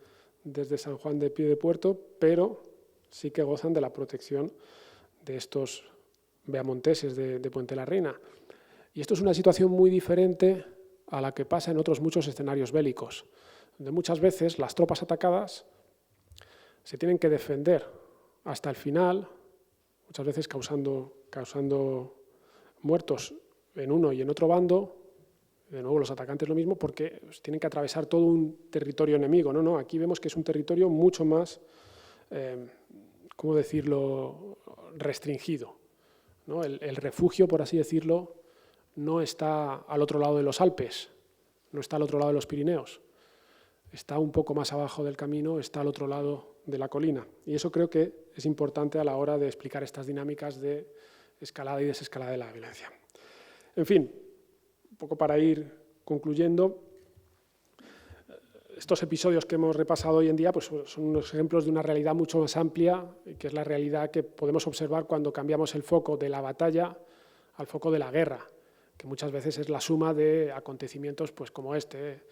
desde San Juan de Piedepuerto, pero sí que gozan de la protección de estos beamonteses de Puente la Reina. Y esto es una situación muy diferente a la que pasa en otros muchos escenarios bélicos, donde muchas veces las tropas atacadas se tienen que defender hasta el final, muchas veces causando muertos en uno y en otro bando. De nuevo, los atacantes lo mismo, porque tienen que atravesar todo un territorio enemigo. No, aquí vemos que es un territorio mucho más, ¿cómo decirlo?, restringido, ¿no? El refugio, por así decirlo, no está al otro lado de los Alpes, no está al otro lado de los Pirineos, está un poco más abajo del camino, está al otro lado de la colina. Y eso creo que es importante a la hora de explicar estas dinámicas de escalada y desescalada de la violencia. En fin, un poco para ir concluyendo, estos episodios que hemos repasado hoy en día pues, son unos ejemplos de una realidad mucho más amplia, que es la realidad que podemos observar cuando cambiamos el foco de la batalla al foco de la guerra, que muchas veces es la suma de acontecimientos pues, como este,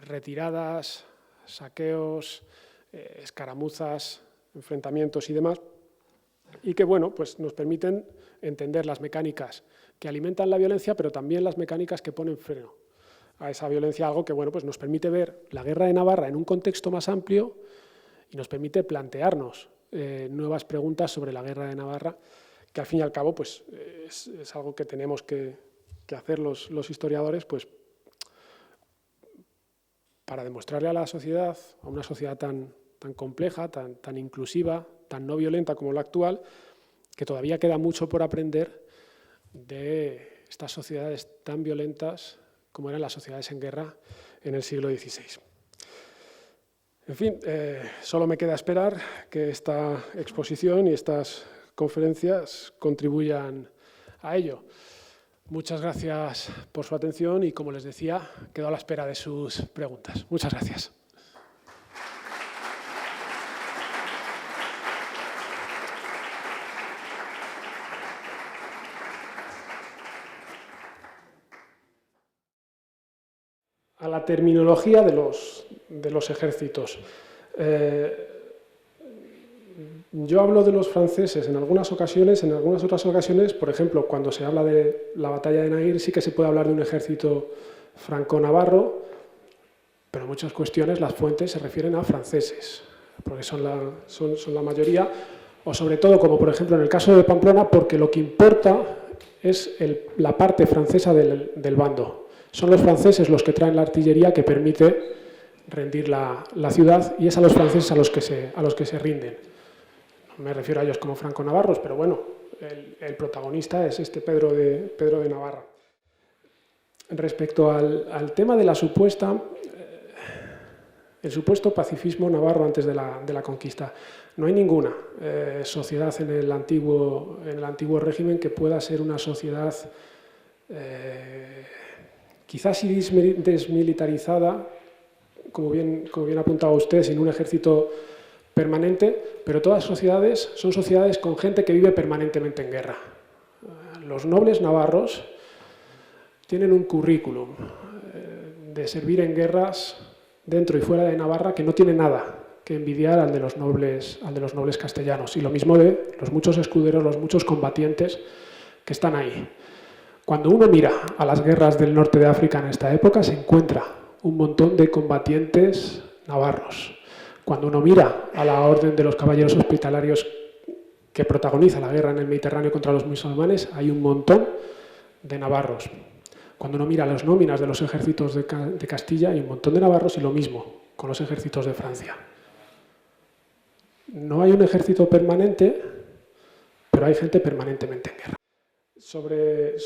retiradas, saqueos, escaramuzas, enfrentamientos y demás, y que bueno, pues nos permiten entender las mecánicas que alimentan la violencia, pero también las mecánicas que ponen freno a esa violencia, algo que bueno, pues nos permite ver la guerra de Navarra en un contexto más amplio y nos permite plantearnos nuevas preguntas sobre la guerra de Navarra, que al fin y al cabo pues, es algo que tenemos que hacer los historiadores pues, para demostrarle a la sociedad, a una sociedad tan compleja, tan inclusiva, tan no violenta como la actual, que todavía queda mucho por aprender de estas sociedades tan violentas como eran las sociedades en guerra en el siglo XVI. En fin, solo me queda esperar que esta exposición y estas conferencias contribuyan a ello. Muchas gracias por su atención y, como les decía, quedo a la espera de sus preguntas. Muchas gracias. A la terminología de los ejércitos. Yo hablo de los franceses en algunas ocasiones, en algunas otras ocasiones, por ejemplo, cuando se habla de la batalla de Naguir, sí que se puede hablar de un ejército franco-navarro, pero en muchas cuestiones las fuentes se refieren a franceses, porque son la mayoría, o sobre todo, como por ejemplo en el caso de Pamplona, porque lo que importa es la parte francesa del bando. Son los franceses los que traen la artillería que permite rendir la ciudad, y es a los franceses a los que se rinden. No me refiero a ellos como franco-navarros, pero bueno, el protagonista es este Pedro de Navarra. Respecto al tema de el supuesto pacifismo navarro antes de la conquista, no hay ninguna sociedad en el antiguo régimen que pueda ser una sociedad quizás sí desmilitarizada, como bien apuntaba usted, sin un ejército permanente, pero todas sociedades son sociedades con gente que vive permanentemente en guerra. Los nobles navarros tienen un currículum de servir en guerras dentro y fuera de Navarra que no tiene nada que envidiar al de los nobles castellanos, y lo mismo de los muchos escuderos, los muchos combatientes que están ahí. Cuando uno mira a las guerras del norte de África en esta época, se encuentra un montón de combatientes navarros. Cuando uno mira a la orden de los caballeros hospitalarios que protagoniza la guerra en el Mediterráneo contra los musulmanes, hay un montón de navarros. Cuando uno mira las nóminas de los ejércitos de Castilla, hay un montón de navarros, y lo mismo con los ejércitos de Francia. No hay un ejército permanente, pero hay gente permanentemente en guerra. Sobre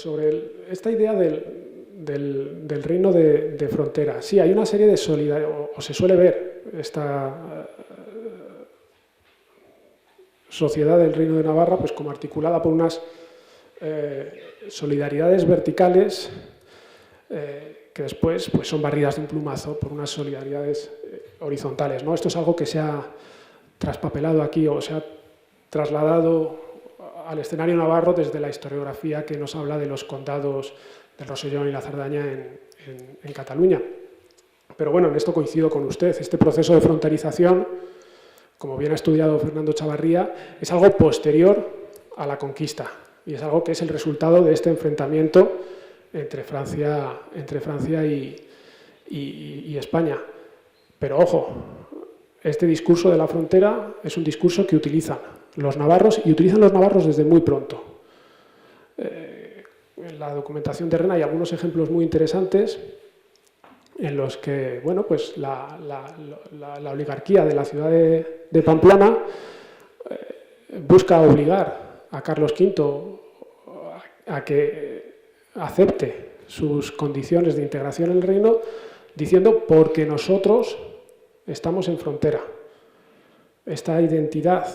esta idea del reino de frontera, sí, hay una serie de solidaridad, o se suele ver esta sociedad del Reino de Navarra pues como articulada por unas solidaridades verticales que después pues son barridas de un plumazo por unas solidaridades horizontales, ¿no? Esto es algo que se ha traspapelado aquí o se ha trasladado al escenario navarro desde la historiografía que nos habla de los condados del Rosellón y la Cerdaña en Cataluña. Pero bueno, en esto coincido con usted. Este proceso de fronterización, como bien ha estudiado Fernando Chavarría, es algo posterior a la conquista y es algo que es el resultado de este enfrentamiento entre Francia y España. Pero ojo, este discurso de la frontera es un discurso que utilizan los navarros, y utilizan los navarros desde muy pronto. En la documentación terrena hay algunos ejemplos muy interesantes en los que bueno, pues la oligarquía de la ciudad de Pamplona busca obligar a Carlos V a que acepte sus condiciones de integración en el reino, diciendo porque nosotros estamos en frontera. esta identidad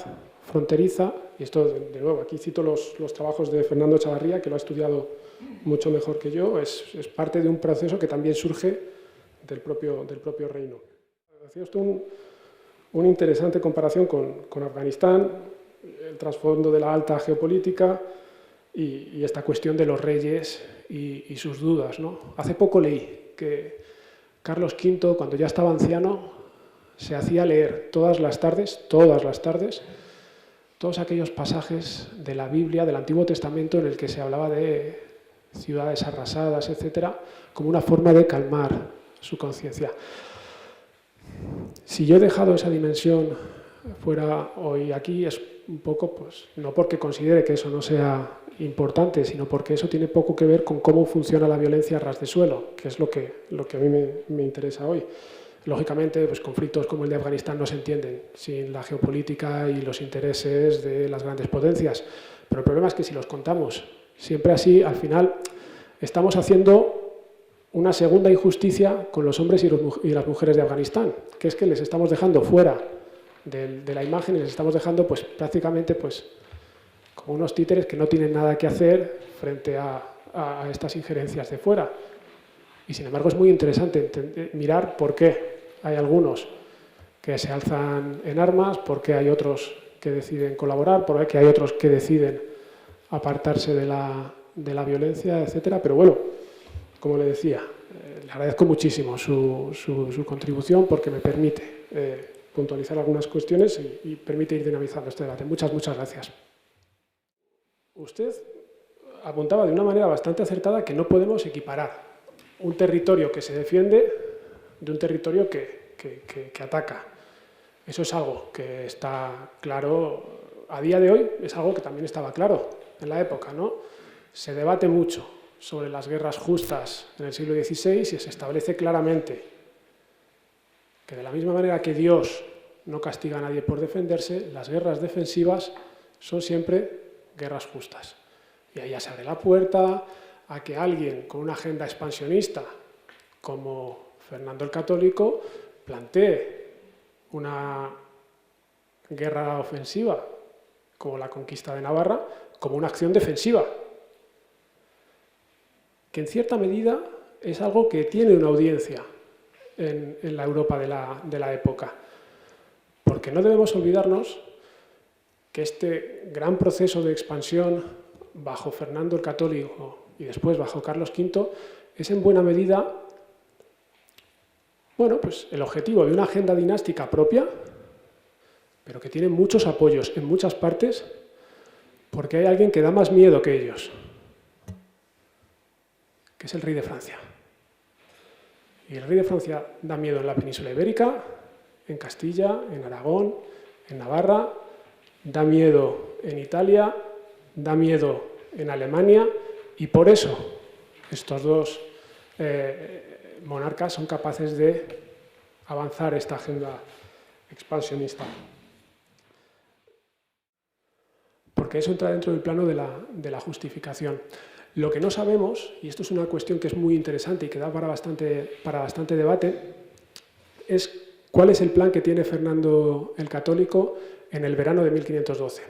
fronteriza, y esto de nuevo, aquí cito los trabajos de Fernando Chavarría, que lo ha estudiado mucho mejor que yo, es parte de un proceso que también surge del propio reino. Hacía usted una interesante comparación con Afganistán, el trasfondo de la alta geopolítica y esta cuestión de los reyes y sus dudas, ¿no? Hace poco leí que Carlos V, cuando ya estaba anciano, se hacía leer todas las tardes, todos aquellos pasajes de la Biblia, del Antiguo Testamento, en el que se hablaba de ciudades arrasadas, etcétera, como una forma de calmar su conciencia. Si yo he dejado esa dimensión fuera hoy aquí, es un poco, pues, no porque considere que eso no sea importante, sino porque eso tiene poco que ver con cómo funciona la violencia a ras de suelo, que es lo que a mí me interesa hoy. Lógicamente, pues, conflictos como el de Afganistán no se entienden sin la geopolítica y los intereses de las grandes potencias, pero el problema es que si los contamos siempre así, al final estamos haciendo una segunda injusticia con los hombres y las mujeres de Afganistán, que es que les estamos dejando fuera de la imagen y les estamos dejando, pues, prácticamente, pues, como unos títeres que no tienen nada que hacer frente a estas injerencias de fuera. Y sin embargo es muy interesante mirar por qué hay algunos que se alzan en armas, por qué hay otros que deciden colaborar, por qué hay otros que deciden apartarse de la violencia, etcétera. Pero bueno, como le decía, le agradezco muchísimo su contribución porque me permite puntualizar algunas cuestiones y permite ir dinamizando este debate. Muchas gracias. Usted apuntaba de una manera bastante acertada que no podemos equiparar un territorio que se defiende de un territorio que ataca. Eso es algo que está claro a día de hoy, es algo que también estaba claro en la época, ¿no? Se debate mucho sobre las guerras justas en el siglo XVI y se establece claramente que de la misma manera que Dios no castiga a nadie por defenderse, las guerras defensivas son siempre guerras justas. Y ahí ya se abre la puerta a que alguien con una agenda expansionista como Fernando el Católico plantee una guerra ofensiva como la conquista de Navarra como una acción defensiva, que en cierta medida es algo que tiene una audiencia en la Europa de la época, porque no debemos olvidarnos que este gran proceso de expansión bajo Fernando el Católico y después bajo Carlos V es en buena medida, bueno, pues el objetivo de una agenda dinástica propia, pero que tiene muchos apoyos en muchas partes, porque hay alguien que da más miedo que ellos, que es el rey de Francia. Y el rey de Francia da miedo en la península ibérica, en Castilla, en Aragón, en Navarra, da miedo en Italia, da miedo en Alemania, y por eso estos dos monarcas son capaces de avanzar esta agenda expansionista. Porque eso entra dentro del plano de la justificación. Lo que no sabemos, y esto es una cuestión que es muy interesante y que da para bastante debate, es cuál es el plan que tiene Fernando el Católico en el verano de 1512.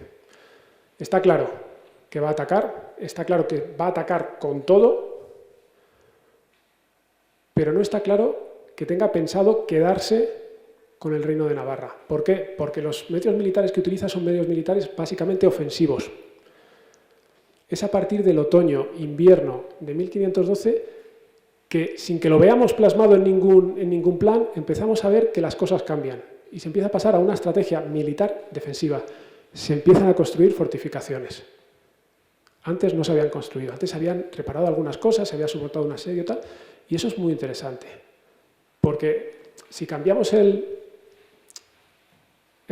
Está claro que va a atacar, está claro que va a atacar con todo, pero no está claro que tenga pensado quedarse con el Reino de Navarra. ¿Por qué? Porque los medios militares que utiliza son medios militares básicamente ofensivos. Es a partir del otoño-invierno de 1512 que, sin que lo veamos plasmado en ningún plan, empezamos a ver que las cosas cambian y se empieza a pasar a una estrategia militar defensiva. Se empiezan a construir fortificaciones. Antes no se habían construido, antes se habían reparado algunas cosas, se había soportado un asedio y tal, y eso es muy interesante, porque si cambiamos en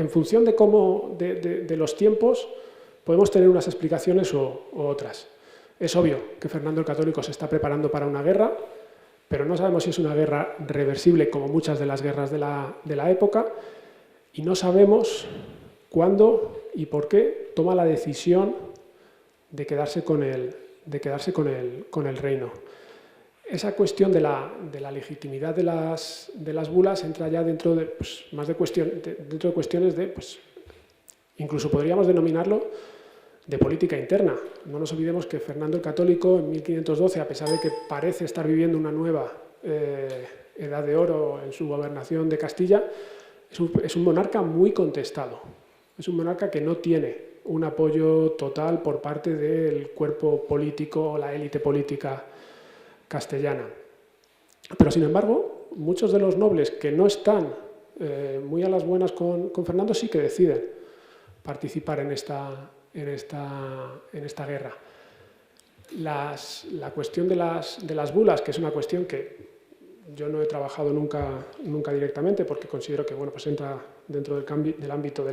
función de los tiempos, podemos tener unas explicaciones u otras. Es obvio que Fernando el Católico se está preparando para una guerra, pero no sabemos si es una guerra reversible como muchas de las guerras de la época, y no sabemos cuándo y por qué toma la decisión de quedarse con el reino. esa cuestión de la legitimidad de las bulas entra ya dentro de, pues, dentro de cuestiones de, pues, incluso podríamos denominarlo de política interna. No nos olvidemos que Fernando el Católico en 1512, a pesar de que parece estar viviendo una nueva edad de oro en su gobernación de Castilla, es un monarca muy contestado. Es un monarca que no tiene un apoyo total por parte del cuerpo político o la élite política castellana. Pero, sin embargo, muchos de los nobles que no están muy a las buenas con Fernando sí que deciden participar en esta guerra. La cuestión de las bulas, que es una cuestión que yo no he trabajado nunca directamente, porque considero que, bueno, pues entra dentro del ámbito de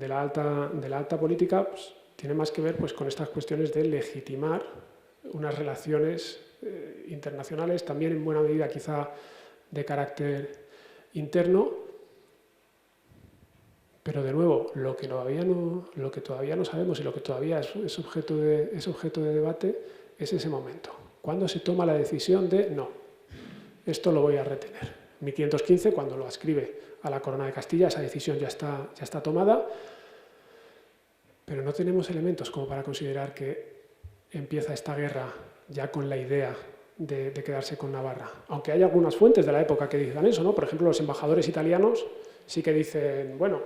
la alta política, pues tiene más que ver, pues, con estas cuestiones de legitimar unas relaciones internacionales, también en buena medida quizá de carácter interno, pero de nuevo, lo que todavía no sabemos y lo que todavía es objeto de debate es ese momento. ¿Cuándo se toma la decisión de no, esto lo voy a retener? 1515, cuando lo adscribe a la Corona de Castilla, esa decisión ya está tomada, pero no tenemos elementos como para considerar que empieza esta guerra ya con la idea de quedarse con Navarra. Aunque hay algunas fuentes de la época que dicen eso, ¿no? Por ejemplo, los embajadores italianos sí que dicen, bueno,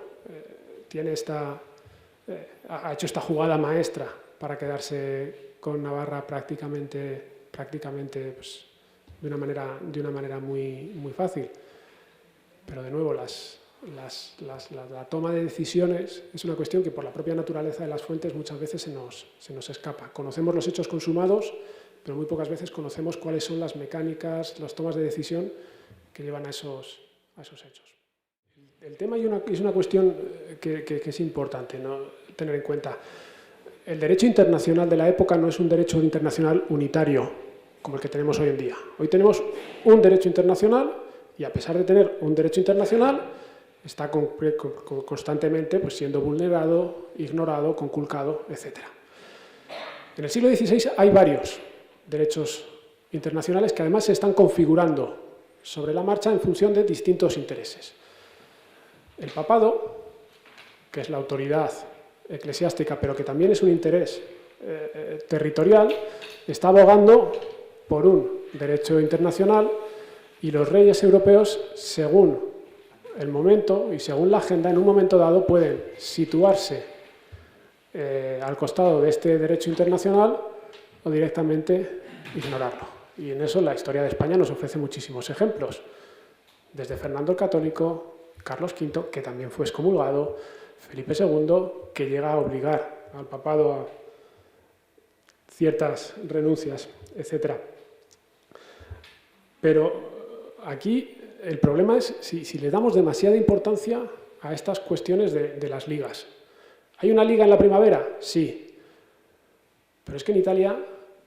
ha hecho esta jugada maestra para quedarse con Navarra prácticamente pues, de una manera muy fácil. Pero, de nuevo, la toma de decisiones es una cuestión que, por la propia naturaleza de las fuentes, muchas veces se nos escapa. Conocemos los hechos consumados, pero muy pocas veces conocemos cuáles son las mecánicas, las tomas de decisión que llevan a esos hechos. El tema es una cuestión que es importante, ¿no?, tener en cuenta. El derecho internacional de la época no es un derecho internacional unitario, como el que tenemos hoy en día. Hoy tenemos un derecho internacional y, a pesar de tener un derecho internacional, está constantemente, pues, siendo vulnerado, ignorado, conculcado, etc. En el siglo XVI hay varios derechos internacionales que además se están configurando sobre la marcha en función de distintos intereses. El papado, que es la autoridad eclesiástica, pero que también es un interés territorial, está abogando por un derecho internacional, y los reyes europeos, según el momento y según la agenda, en un momento dado pueden situarse al costado de este derecho internacional o directamente ignorarlo. Y en eso la historia de España nos ofrece muchísimos ejemplos, desde Fernando el Católico, Carlos V, que también fue excomulgado, Felipe II, que llega a obligar al papado a ciertas renuncias, etc. Pero aquí el problema es si le damos demasiada importancia a estas cuestiones de las ligas. ¿Hay una liga en la primavera? Sí. Pero es que en Italia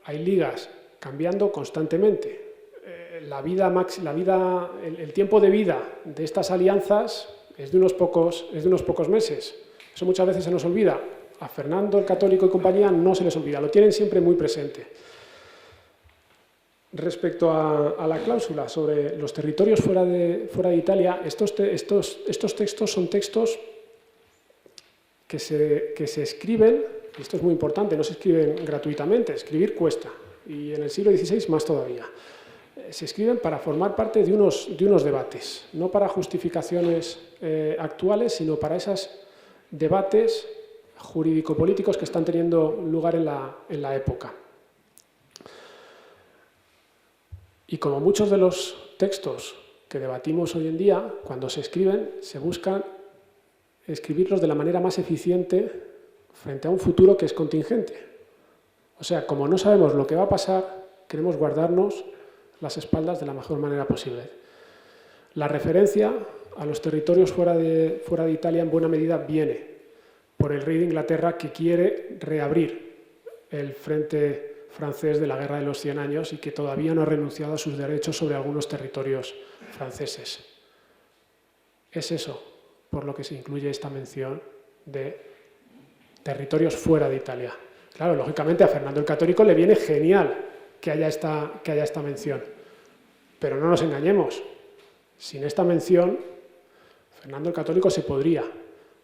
hay ligas cambiando constantemente. El tiempo de vida de estas alianzas es de unos pocos meses. Eso muchas veces se nos olvida. A Fernando el Católico y compañía no se les olvida, lo tienen siempre muy presente. Respecto a la cláusula sobre los territorios fuera de Italia, estos textos son textos que se escriben, y esto es muy importante, no se escriben gratuitamente, escribir cuesta, y en el siglo XVI más todavía. Se escriben para formar parte de unos debates, no para justificaciones actuales, sino para esos debates jurídico-políticos que están teniendo lugar en la época. Y como muchos de los textos que debatimos hoy en día, cuando se escriben, se busca escribirlos de la manera más eficiente frente a un futuro que es contingente. O sea, como no sabemos lo que va a pasar, queremos guardarnos las espaldas de la mejor manera posible. La referencia a los territorios fuera de Italia en buena medida viene por el rey de Inglaterra, que quiere reabrir el frente francés de la Guerra de los 100 años y que todavía no ha renunciado a sus derechos sobre algunos territorios franceses. Es eso por lo que se incluye esta mención de territorios fuera de Italia. Claro, lógicamente a Fernando el Católico le viene genial que haya esta mención. Pero no nos engañemos, sin esta mención, Fernando el Católico se podría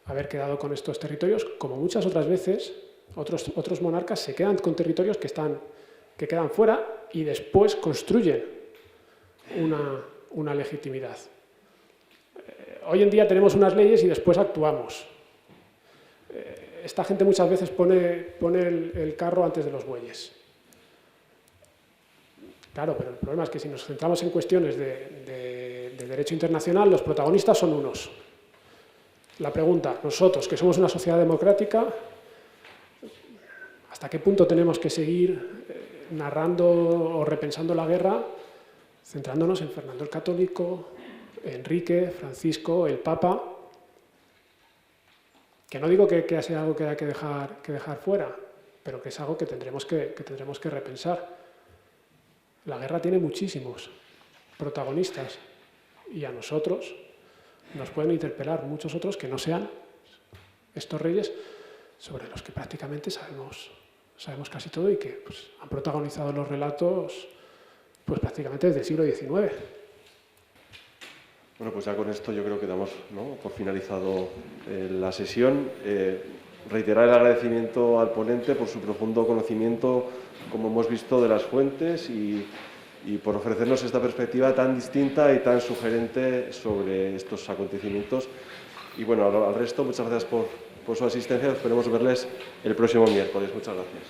haber quedado con estos territorios, como muchas otras veces otros monarcas se quedan con territorios que quedan fuera y después construyen una legitimidad. Hoy en día tenemos unas leyes y después actuamos. Esta gente muchas veces pone el carro antes de los bueyes. Claro, pero el problema es que si nos centramos en cuestiones de derecho internacional, los protagonistas son unos. La pregunta, nosotros, que somos una sociedad democrática, ¿hasta qué punto tenemos que seguir narrando o repensando la guerra centrándonos en Fernando el Católico, Enrique, Francisco, el Papa? Que no digo que sea algo que haya que dejar fuera, pero que es algo que tendremos que repensar. La guerra tiene muchísimos protagonistas y a nosotros nos pueden interpelar muchos otros que no sean estos reyes sobre los que prácticamente sabemos casi todo y que pues, han protagonizado los relatos pues, prácticamente desde el siglo XIX. Bueno, pues ya con esto yo creo que damos, ¿no?, por finalizado la sesión. Reiterar el agradecimiento al ponente por su profundo conocimiento, como hemos visto, de las fuentes y por ofrecernos esta perspectiva tan distinta y tan sugerente sobre estos acontecimientos. Y bueno, al resto, muchas gracias por su asistencia. Esperemos verles el próximo miércoles. Muchas gracias.